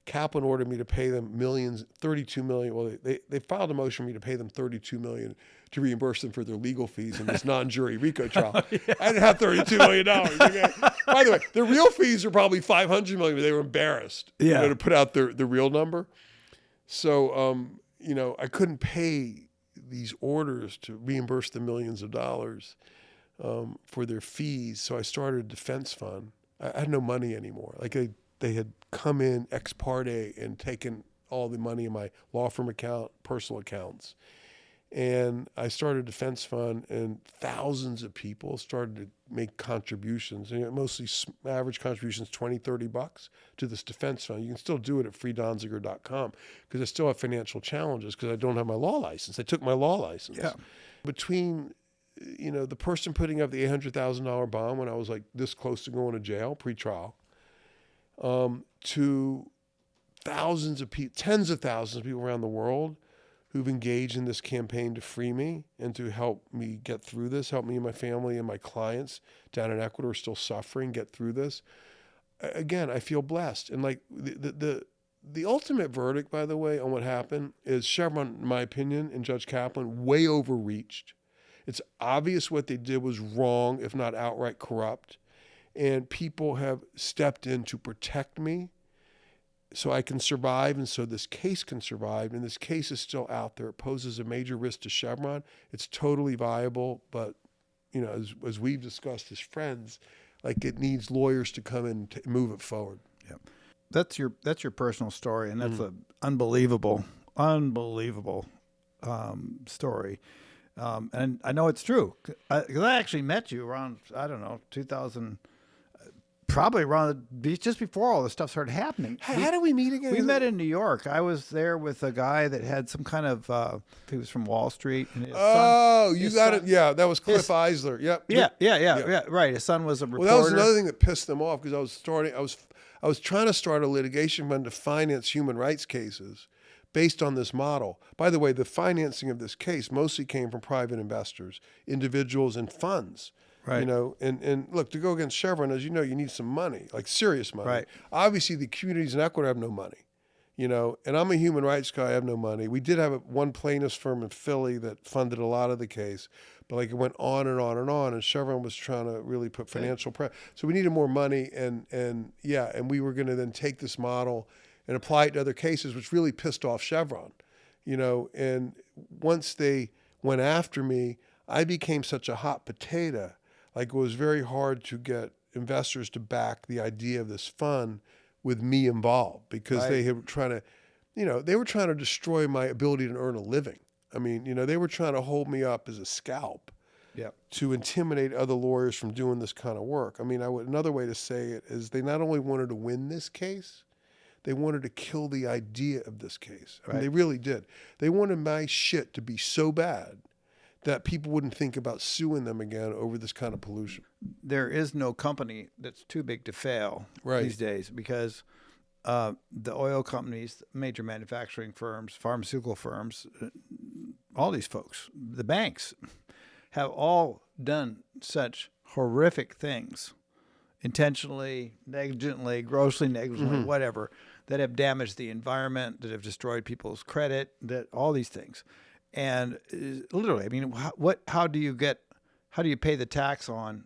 Kaplan ordered me to pay them millions, 32 million. Well, they filed a motion for me to pay them 32 million to reimburse them for their legal fees in this non-jury RICO trial. Yeah. I didn't have $32 million. Okay? By the way, the real fees are probably 500 million, but they were embarrassed to put out the real number. So, I couldn't pay these orders to reimburse the millions of dollars for their fees. So I started a defense fund. I had no money anymore. Like, they had come in ex parte and taken all the money in my law firm account, personal accounts. And I started a defense fund, and thousands of people started to make contributions. Mostly average contributions, $20, $30 to this defense fund. You can still do it at freedonziger.com, because I still have financial challenges because I don't have my law license. They took my law license. Yeah. Between, the person putting up the $800,000 bond when I was like this close to going to jail, pre-trial, to thousands of people, tens of thousands of people around the world who've engaged in this campaign to free me and to help me get through this, help me and my family and my clients down in Ecuador still suffering, get through this. Again, I feel blessed. And like the ultimate verdict, by the way, on what happened is Chevron, in my opinion, and Judge Kaplan, way overreached. It's obvious what they did was wrong, if not outright corrupt. And people have stepped in to protect me so I can survive, and so this case can survive. And this case is still out there. It poses a major risk to Chevron. It's totally viable, but as we've discussed as friends, like, it needs lawyers to come in to move it forward. Yeah, that's your personal story, and that's an unbelievable story. And I know it's true, because I actually met you around, 2000. Probably around just before all this stuff started happening. How did we meet again? We met in New York. I was there with a guy that had some kind of, he was from Wall Street. And his son, you got it. Yeah, that was Cliff Eisler. Yep. Yeah. Right. His son was a reporter. Well, that was another thing that pissed them off, because I was trying to start a litigation fund to finance human rights cases based on this model. By the way, the financing of this case mostly came from private investors, individuals, and funds. Right. And look, to go against Chevron, as you know, you need some money, like serious money. Right. Obviously, the communities in Ecuador have no money, and I'm a human rights guy. I have no money. We did have one plaintiff's firm in Philly that funded a lot of the case, but like, it went on and on and on, and Chevron was trying to really put financial pressure. So we needed more money, and we were going to then take this model and apply it to other cases, which really pissed off Chevron, and once they went after me, I became such a hot potato. Like, it was very hard to get investors to back the idea of this fund with me involved, because they were trying to, destroy my ability to earn a living. I mean, they were trying to hold me up as a scalp to intimidate other lawyers from doing this kind of work. I mean, another way to say it is they not only wanted to win this case, they wanted to kill the idea of this case. I mean, they really did. They wanted my shit to be so bad that people wouldn't think about suing them again over this kind of pollution. There is no company that's too big to fail these days, because the oil companies, major manufacturing firms, pharmaceutical firms, all these folks, the banks, have all done such horrific things, intentionally, negligently, grossly negligently, whatever, that have damaged the environment, that have destroyed people's credit, that all these things. And literally, I mean, how do you pay the tax on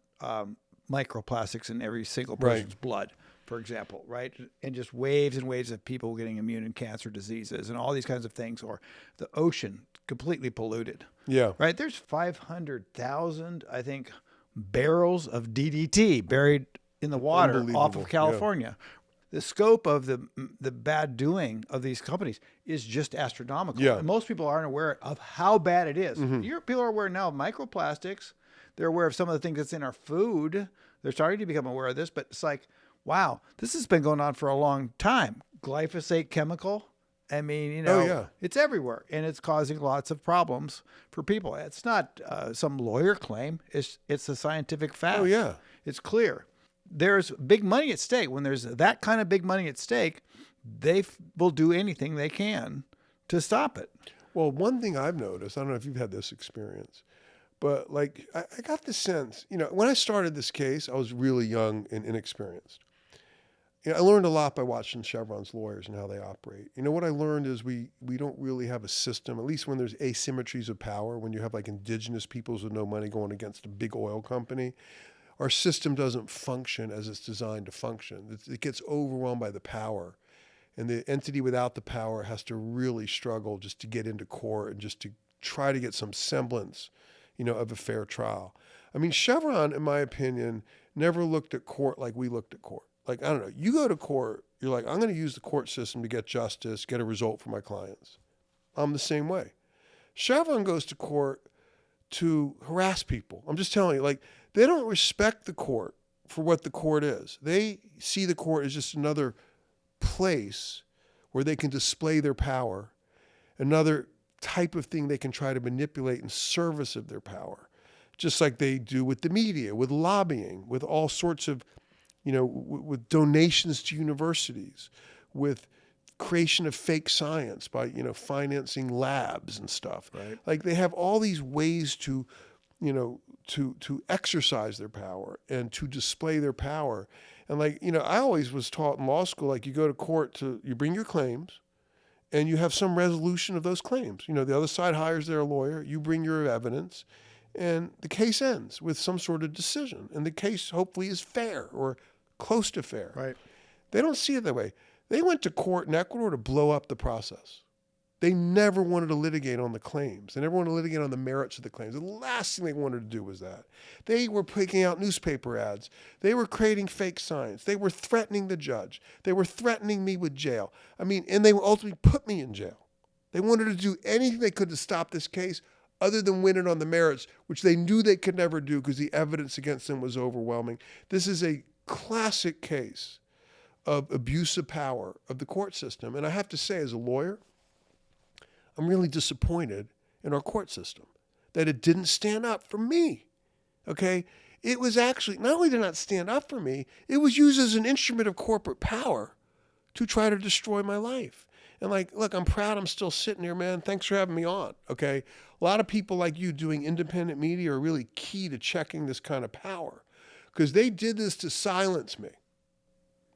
microplastics in every single person's blood, for example, right? And just waves and waves of people getting immune and cancer diseases and all these kinds of things, or the ocean completely polluted. Yeah. Right. There's 500,000, I think, barrels of DDT buried in the water off of California. Yeah. The scope of the bad doing of these companies is just astronomical. Yeah. And most people aren't aware of how bad it is. People are aware now of microplastics. They're aware of some of the things that's in our food. They're starting to become aware of this, but it's like, wow, this has been going on for a long time. Glyphosate chemical. I mean, it's everywhere, and it's causing lots of problems for people. It's not some lawyer claim. It's a scientific fact. Oh, yeah. It's clear. There's big money at stake. When there's that kind of big money at stake, they will do anything they can to stop it. Well, one thing I've noticed, I don't know if you've had this experience, but like I got the sense, when I started this case, I was really young and inexperienced. I learned a lot by watching Chevron's lawyers and how they operate. What I learned is we don't really have a system, at least when there's asymmetries of power, when you have like indigenous peoples with no money going against a big oil company, our system doesn't function as it's designed to function. It gets overwhelmed by the power. And the entity without the power has to really struggle just to get into court and just to try to get some semblance, of a fair trial. I mean, Chevron, in my opinion, never looked at court like we looked at court. Like, I don't know, you go to court, you're like, I'm going to use the court system to get justice, get a result for my clients. I'm the same way. Chevron goes to court to harass people. I'm just telling you, like, they don't respect the court for what the court is. They see the court as just another place where they can display their power, another type of thing they can try to manipulate in service of their power, just like they do with the media, with lobbying, with all sorts of with donations to universities, with creation of fake science by, financing labs and stuff. Right. Like they have all these ways to, to exercise their power and to display their power. And like, I always was taught in law school, like you go to court you bring your claims and you have some resolution of those claims. The other side hires their lawyer, you bring your evidence, and the case ends with some sort of decision. And the case hopefully is fair or close to fair. Right. They don't see it that way. They went to court in Ecuador to blow up the process. They never wanted to litigate on the claims. They never wanted to litigate on the merits of the claims. The last thing they wanted to do was that. They were putting out newspaper ads. They were creating fake science. They were threatening the judge. They were threatening me with jail. And they ultimately put me in jail. They wanted to do anything they could to stop this case other than win it on the merits, which they knew they could never do because the evidence against them was overwhelming. This is a classic case of abuse of power of the court system. And I have to say, as a lawyer, I'm really disappointed in our court system that it didn't stand up for me. Okay? It was actually, not only did it not stand up for me, it was used as an instrument of corporate power to try to destroy my life. And like, look, I'm proud I'm still sitting here, man. Thanks for having me on, okay? A lot of people like you doing independent media are really key to checking this kind of power because they did this to silence me.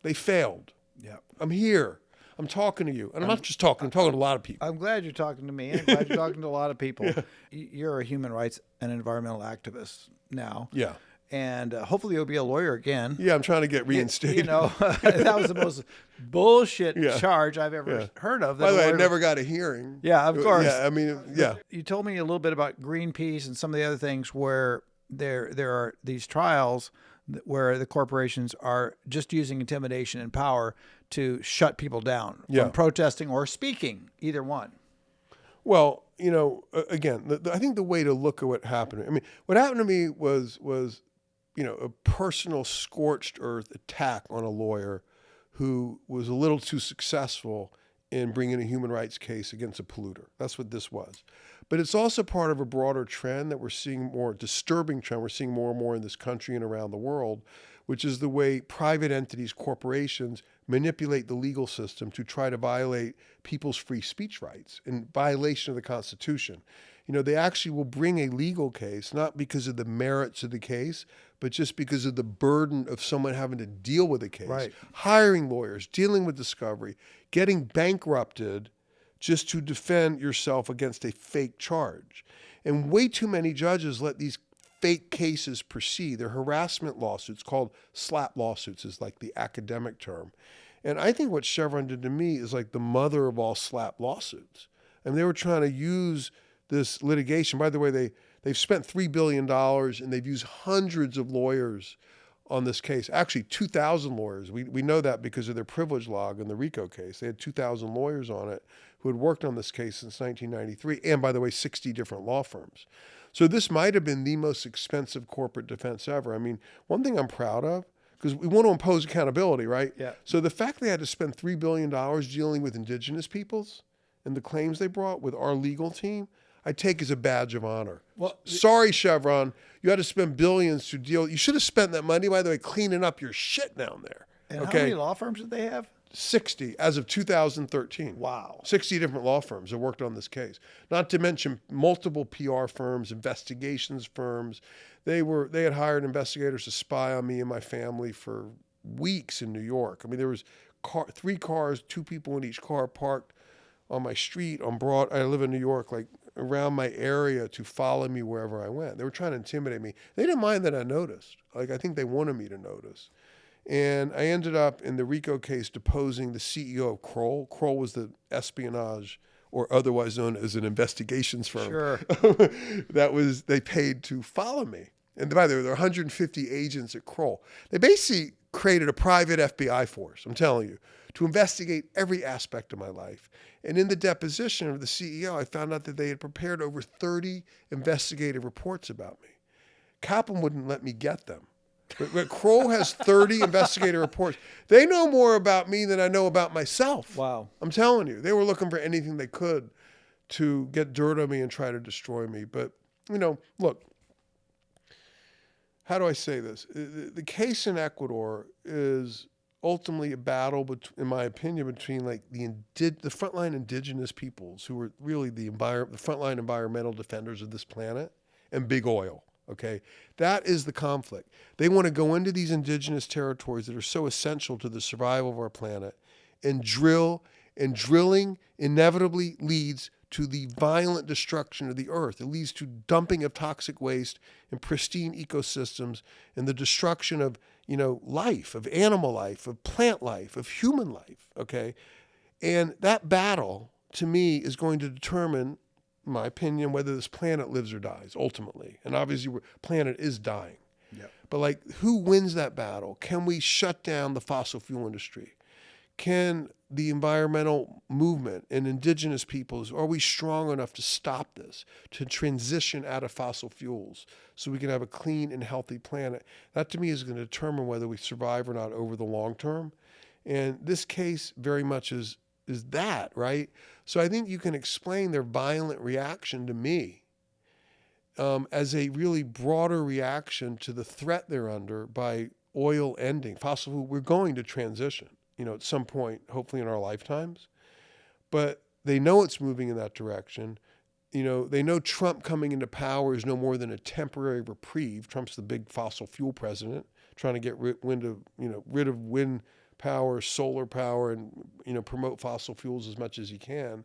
They failed. Yeah. I'm here. I'm talking to you. And I'm not just talking, I'm talking to a lot of people. I'm glad you're talking to me. I'm glad you're talking to a lot of people. Yeah. You're a human rights and environmental activist now. Yeah. And hopefully you'll be a lawyer again. Yeah, I'm trying to get reinstated. That was the most bullshit charge I've ever heard of. By the way, I never got a hearing. Yeah, of course. Yeah, I mean, yeah. You told me a little bit about Greenpeace and some of the other things where there are these trials where the corporations are just using intimidation and power to shut people down from protesting or speaking, either one. Well, again, I think the way to look at what happened, I mean, what happened to me was a personal scorched earth attack on a lawyer who was a little too successful in bringing a human rights case against a polluter. That's what this was. But it's also part of a broader trend that we're seeing, more disturbing trend we're seeing more and more in this country and around the world, which is the way private entities, corporations, manipulate the legal system to try to violate people's free speech rights in violation of the Constitution. They actually will bring a legal case, not because of the merits of the case, but just because of the burden of someone having to deal with a case, Right. hiring lawyers, dealing with discovery, getting bankrupted just to defend yourself against a fake charge. And way too many judges let these fake cases proceed. They're harassment lawsuits, called SLAPP lawsuits is like the academic term. And I think what Chevron did to me is like the mother of all SLAPP lawsuits. And they were trying to use this litigation. By the way, they've spent $3 billion and they've used hundreds of lawyers on this case. Actually, 2,000 lawyers. We know that because of their privilege log in the RICO case. They had 2,000 lawyers on it who had worked on this case since 1993. And by the way, 60 different law firms. So this might have been the most expensive corporate defense ever. I mean, one thing I'm proud of, because we want to impose accountability, right? Yeah. So the fact they had to spend $3 billion dealing with indigenous peoples and the claims they brought with our legal team, I take as a badge of honor. Well, sorry, Chevron, you had to spend billions to deal. You should have spent that money, by the way, cleaning up your shit down there. And how many law firms did they have? 60 as of 2013. Wow. 60 different law firms that worked on this case. Not to mention multiple PR firms, investigations firms. They had hired investigators to spy on me and my family for weeks in New York. I mean, there was 3 cars, 2 people in each car parked on my street on Broad. I live in New York, like around my area to follow me wherever I went. They were trying to intimidate me. They didn't mind that I noticed. Like, I think they wanted me to notice. And I ended up in the RICO case deposing the CEO of Kroll. Kroll was the espionage, or otherwise known as an investigations firm. Sure. They paid to follow me. And by the way, there were 150 agents at Kroll. They basically created a private FBI force, I'm telling you, to investigate every aspect of my life. And in the deposition of the CEO, I found out that they had prepared over 30 investigative reports about me. Kaplan wouldn't let me get them. But Kroll has 30 investigative reports. They know more about me than I know about myself. Wow. I'm telling you. They were looking for anything they could to get dirt on me and try to destroy me. But, look, how do I say this? The case in Ecuador is ultimately a battle, in my opinion, between like the frontline indigenous peoples who were really the frontline environmental defenders of this planet and big oil. Okay, that is the conflict. They want to go into these indigenous territories that are so essential to the survival of our planet and drill, and drilling inevitably leads to the violent destruction of the earth. It leads to dumping of toxic waste in pristine ecosystems and the destruction of, life, of animal life, of plant life, of human life, okay? And that battle, to me, is going to determine, in my opinion, whether this planet lives or dies, ultimately. And obviously, the planet is dying. Yep. But, who wins that battle? Can we shut down the fossil fuel industry? Can the environmental movement and indigenous peoples, are we strong enough to stop this, to transition out of fossil fuels so we can have a clean and healthy planet? That, to me, is going to determine whether we survive or not over the long term. And this case very much is that, right? So I think you can explain their violent reaction to me as a really broader reaction to the threat they're under by oil ending. Fossil fuel, we're going to transition, at some point, hopefully in our lifetimes. But they know it's moving in that direction. They know Trump coming into power is no more than a temporary reprieve. Trump's the big fossil fuel president, trying to get rid of wind power, solar power, and promote fossil fuels as much as he can.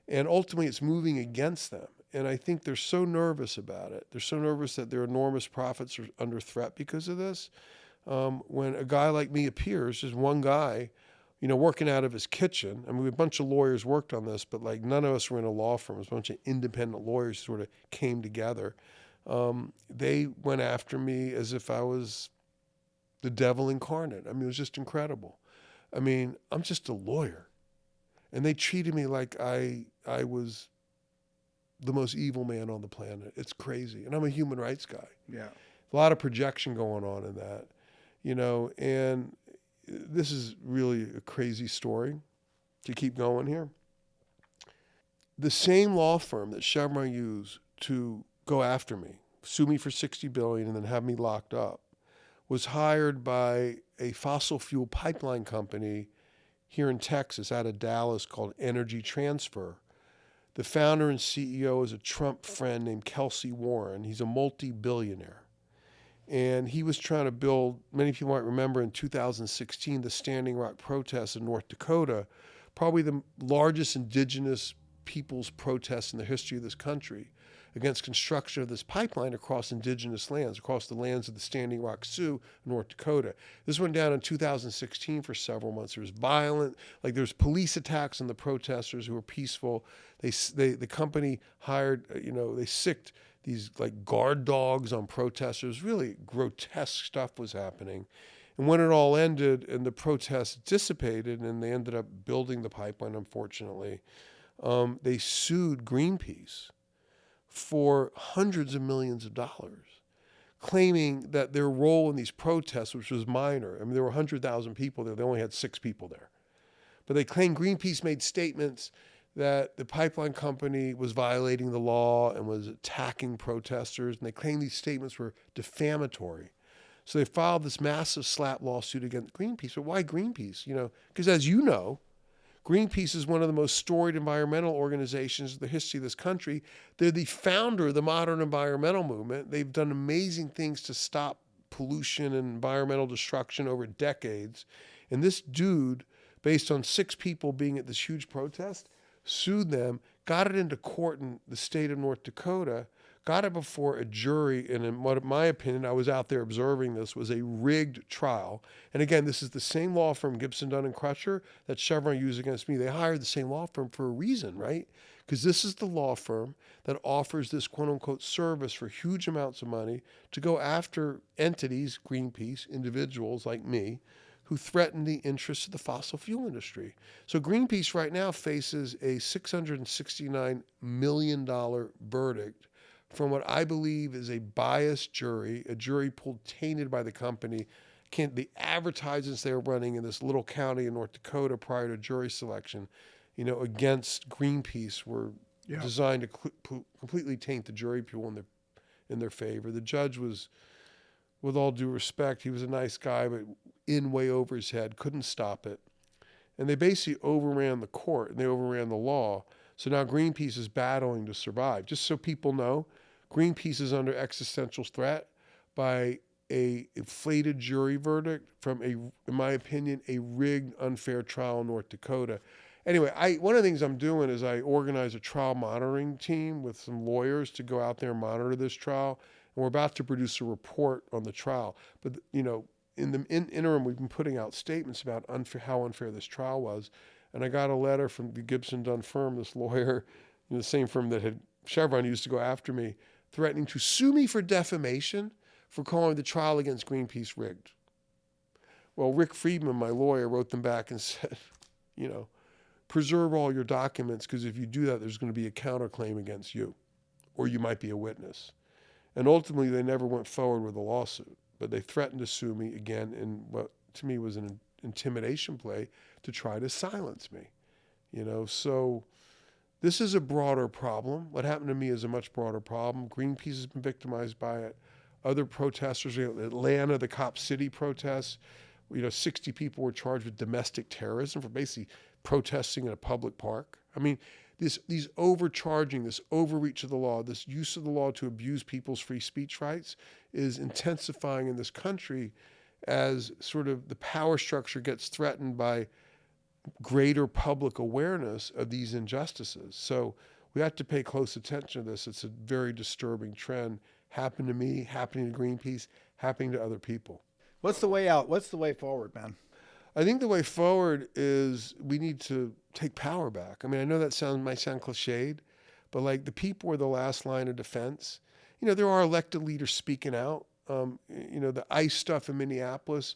And ultimately, it's moving against them. And I think they're so nervous about it. They're so nervous that their enormous profits are under threat because of this. When a guy like me appears, just one guy, working out of his kitchen. I mean, a bunch of lawyers worked on this, but none of us were in a law firm. It was a bunch of independent lawyers sort of came together. They went after me as if I was the devil incarnate. I mean, it was just incredible. I mean, I'm just a lawyer. And they treated me like I was the most evil man on the planet. It's crazy. And I'm a human rights guy. Yeah. A lot of projection going on in that, and this is really a crazy story to keep going here. The same law firm that Chevron used to go after me, sue me for $60 billion and then have me locked up, was hired by a fossil fuel pipeline company here in Texas out of Dallas called Energy Transfer The founder and CEO is a Trump friend named Kelsey Warren. He's a multi-billionaire. And he was trying to build, many people might remember in 2016, the Standing Rock protests in North Dakota, probably the largest indigenous people's protests in the history of this country against construction of this pipeline across indigenous lands, across the lands of the Standing Rock Sioux, North Dakota. This went down in 2016 for several months. There was violent, like there's police attacks on the protesters who were peaceful. The company hired, they sicked these like guard dogs on protesters. Really grotesque stuff was happening. And when it all ended and the protests dissipated and they ended up building the pipeline, unfortunately, they sued Greenpeace for hundreds of millions of dollars, claiming that their role in these protests, which was minor, I mean, there were 100,000 people there. They only had 6 people there. But they claimed Greenpeace made statements that the pipeline company was violating the law and was attacking protesters. And they claimed these statements were defamatory. So they filed this massive SLAPP lawsuit against Greenpeace. But why Greenpeace? Because as you know, Greenpeace is one of the most storied environmental organizations in the history of this country. They're the founder of the modern environmental movement. They've done amazing things to stop pollution and environmental destruction over decades. And this dude, based on 6 people being at this huge protest, sued them, got it into court in the state of North Dakota, got it before a jury, and in my opinion, I was out there observing this, was a rigged trial. And again, this is the same law firm, Gibson, Dunn & Crutcher, that Chevron used against me. They hired the same law firm for a reason, right? Because this is the law firm that offers this quote-unquote service for huge amounts of money to go after entities, Greenpeace, individuals like me, who threaten the interests of the fossil fuel industry. So Greenpeace right now faces a $669 million verdict from what I believe is a biased jury, a jury pulled tainted by the company. The advertisements they were running in this little county in North Dakota prior to jury selection, against Greenpeace were designed to completely taint the jury pool in their favor. The judge was, with all due respect, he was a nice guy, but in way over his head, couldn't stop it. And they basically overran the court and they overran the law. So now Greenpeace is battling to survive. Just so people know, Greenpeace is under existential threat by a inflated jury verdict from in my opinion, a rigged, unfair trial in North Dakota. Anyway, one of the things I'm doing is I organize a trial monitoring team with some lawyers to go out there and monitor this trial. And we're about to produce a report on the trial. But, in the interim, we've been putting out statements about how unfair this trial was. And I got a letter from the Gibson Dunn firm, this lawyer, the same firm that had Chevron used to go after me, threatening to sue me for defamation for calling the trial against Greenpeace rigged. Well, Rick Friedman, my lawyer, wrote them back and said, preserve all your documents because if you do that, there's going to be a counterclaim against you or you might be a witness. And ultimately, they never went forward with a lawsuit, but they threatened to sue me again in what to me was an intimidation play to try to silence me. So this is a broader problem. What happened to me is a much broader problem. Greenpeace has been victimized by it. Other protesters, Atlanta, the Cop City protests, 60 people were charged with domestic terrorism for basically protesting in a public park. I mean, these overcharging, this overreach of the law, this use of the law to abuse people's free speech rights is intensifying in this country as sort of the power structure gets threatened by greater public awareness of these injustices. So we have to pay close attention to this. It's a very disturbing trend. Happened to me, happening to Greenpeace, happening to other people. What's the way out? What's the way forward, man? I think the way forward is we need to take power back. I mean, I know that might sound cliched, but like the people are the last line of defense. There are elected leaders speaking out. The ICE stuff in Minneapolis,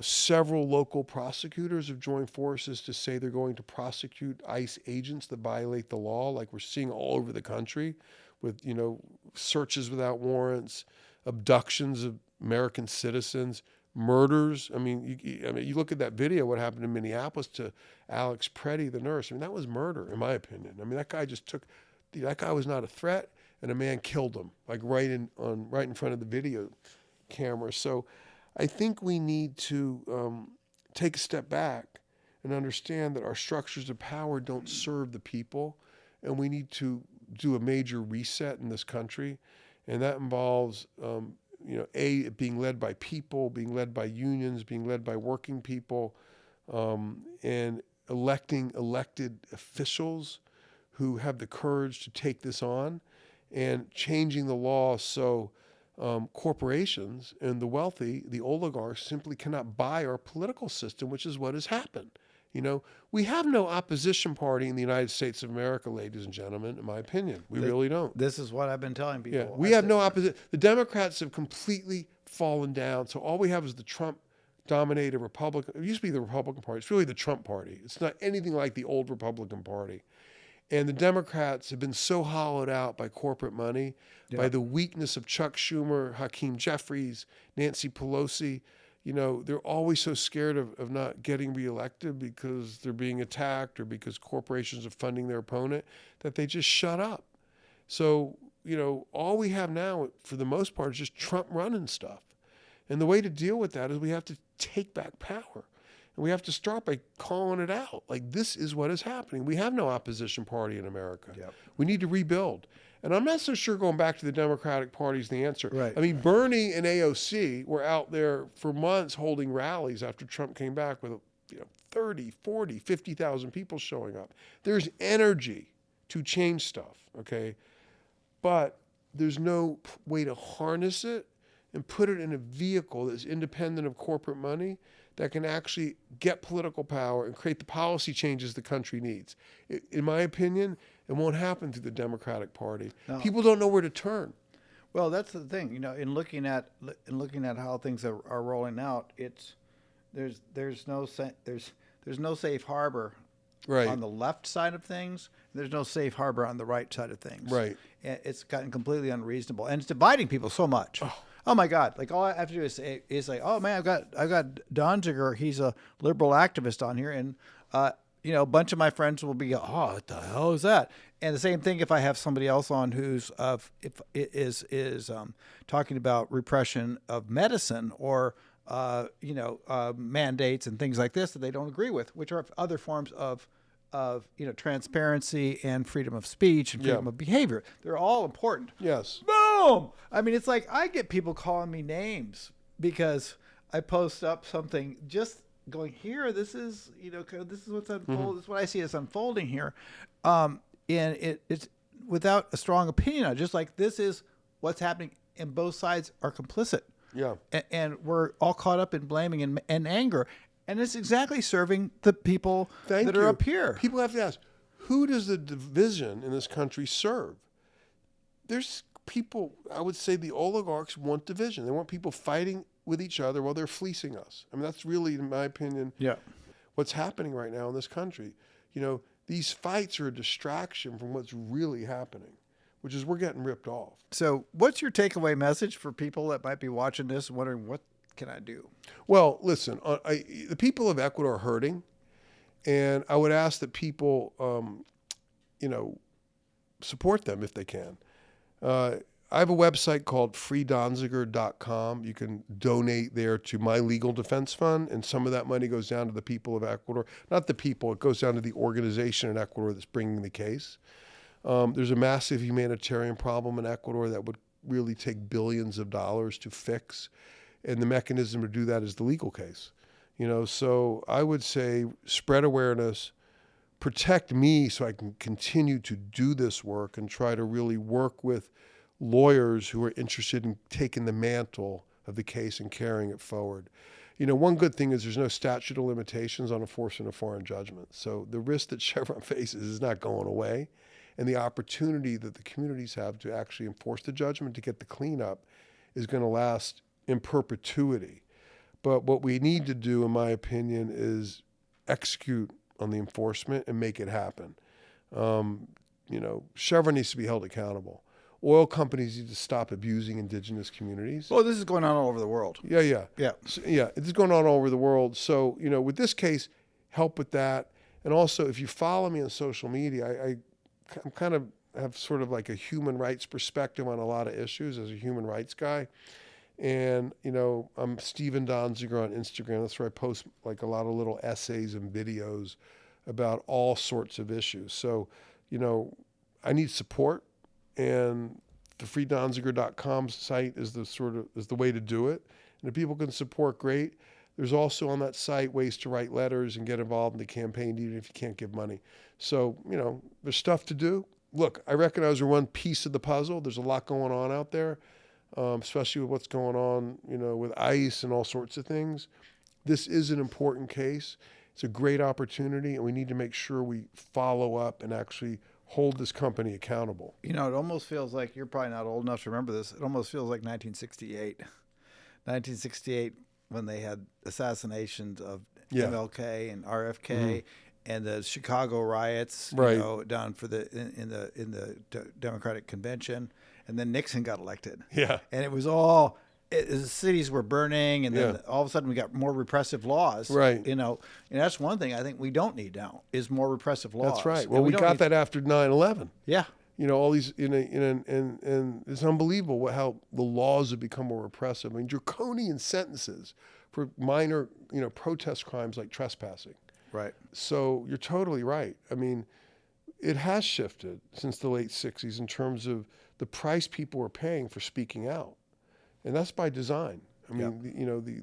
several local prosecutors have joined forces to say they're going to prosecute ICE agents that violate the law, like we're seeing all over the country with, searches without warrants, abductions of American citizens, murders. I mean, you look at that video, what happened in Minneapolis to Alex Preddy, the nurse. I mean, that was murder, in my opinion. I mean, that guy was not a threat, and a man killed him, like right in front of the video camera. So I think we need to take a step back and understand that our structures of power don't serve the people. and we need to do a major reset in this country. And that involves, it being led by people, being led by unions, being led by working people, and elected officials who have the courage to take this on, and changing the law so corporations and the wealthy, the oligarchs, simply cannot buy our political system, which is what has happened. We have no opposition party in the United States of America, ladies and gentlemen, in my opinion. We really don't. This is what I've been telling people. Yeah, we have no opposition. The Democrats have completely fallen down. So all we have is the Trump-dominated Republican. It used to be the Republican Party. It's really the Trump Party. It's not anything like the old Republican Party. And the Democrats have been so hollowed out by corporate money, by the weakness of Chuck Schumer, Hakeem Jeffries, Nancy Pelosi. They're always so scared of not getting reelected because they're being attacked or because corporations are funding their opponent, that they just shut up. So, all we have now, for the most part, is just Trump running stuff. And the way to deal with that is we have to take back power. And we have to start by calling it out. Like, this is what is happening. We have no opposition party in America. Yep. We need to rebuild. And I'm not so sure going back to the Democratic Party is the answer. Right. I mean, Bernie and AOC were out there for months holding rallies after Trump came back with 30, 40, 50,000 people showing up. There's energy to change stuff, okay? But there's no way to harness it and put it in a vehicle that's independent of corporate money that can actually get political power and create the policy changes the country needs. In my opinion, it won't happen through the Democratic Party. No. People don't know where to turn. Well, that's the thing. In looking at how things are rolling out, there's no safe harbor on the left side of things. There's no safe harbor on the right side of things. Right. It's gotten completely unreasonable, and it's dividing people so much. Oh my God! Like, all I have to do is like, oh man, I've got Donziger. He's a liberal activist on here, and a bunch of my friends will be, oh, what the hell is that? And the same thing if I have somebody else on who's talking about repression of medicine or mandates and things like this that they don't agree with, which are other forms of transparency and freedom of speech and freedom of behavior. They're all important. Yes. Boom! I mean, it's like I get people calling me names because I post up something just going, here, this is what's unfolding. This is what I see as unfolding here. And it's without a strong opinion on it, just like this is what's happening, and both sides are complicit. Yeah. And we're all caught up in blaming and anger. And it's exactly serving the people that are up here. People have to ask, who does the division in this country serve? There's people, I would say the oligarchs want division. They want people fighting with each other while they're fleecing us. I mean, that's really, in my opinion, what's happening right now in this country. These fights are a distraction from what's really happening, which is we're getting ripped off. So what's your takeaway message for people that might be watching this and wondering, what can I do? Well, listen, the people of Ecuador are hurting, and I would ask that people, support them if they can. I have a website called freedonziger.com. You can donate there to my legal defense fund, and some of that money goes down to the people of Ecuador. Not the people, it goes down to the organization in Ecuador that's bringing the case. There's a massive humanitarian problem in Ecuador that would really take billions of dollars to fix, and the mechanism to do that is the legal case. So I would say spread awareness, protect me so I can continue to do this work and try to really work with lawyers who are interested in taking the mantle of the case and carrying it forward. One good thing is there's no statute of limitations on enforcing a foreign judgment. So the risk that Chevron faces is not going away. And the opportunity that the communities have to actually enforce the judgment, to get the cleanup, is going to last in perpetuity. But what we need to do, in my opinion, is execute on the enforcement and make it happen. Chevron needs to be held accountable. Oil companies need to stop abusing indigenous communities. Well, this is going on all over the world. Yeah. So, it's going on all over the world. So, with this case, help with that. And also, if you follow me on social media, I'm kind of have sort of like a human rights perspective on a lot of issues as a human rights guy. And, I'm Stephen Donziger on Instagram. That's where I post like a lot of little essays and videos about all sorts of issues. So, I need support, and the freedonziger.com site is the way to do it. And if people can support, great. There's also on that site ways to write letters and get involved in the campaign, even if you can't give money. So, there's stuff to do. Look, I recognize we're one piece of the puzzle. There's a lot going on out there, especially with what's going on, with ICE and all sorts of things. This is an important case. It's a great opportunity, and we need to make sure we follow up and actually hold this company accountable. It almost feels like, you're probably not old enough to remember this, it almost feels like 1968. 1968, when they had assassinations of MLK and RFK and the Chicago riots, down for in the Democratic Convention, and then Nixon got elected. Yeah, and it was all the cities were burning, and then all of a sudden we got more repressive laws. Right. And that's one thing I think we don't need now is more repressive laws. That's right. Well, we got that after 9/11. Yeah. All these, and it's unbelievable how the laws have become more repressive. I mean, draconian sentences for minor, protest crimes like trespassing. Right. So you're totally right. I mean, it has shifted since the late 60s in terms of the price people are paying for speaking out. And that's by design. I mean,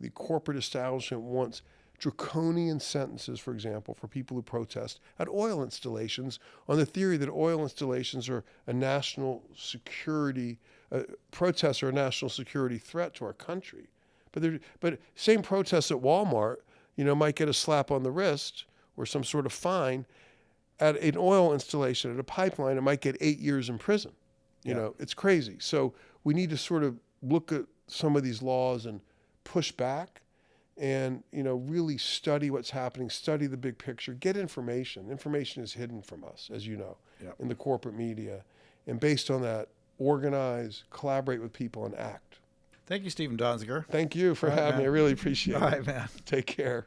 the corporate establishment wants draconian sentences, for example, for people who protest at oil installations on the theory that oil installations are a national security, protests are a national security threat to our country. But same protests at Walmart, might get a slap on the wrist or some sort of fine. At an oil installation, at a pipeline, it might get 8 years in prison. It's crazy. So we need to sort of look at some of these laws and push back and, really study what's happening, study the big picture, get information. Information is hidden from us, as you know, in the corporate media. And based on that, organize, collaborate with people, and act. Thank you, Stephen Donziger. Thank you for having me. I really appreciate it. All right, man. Take care.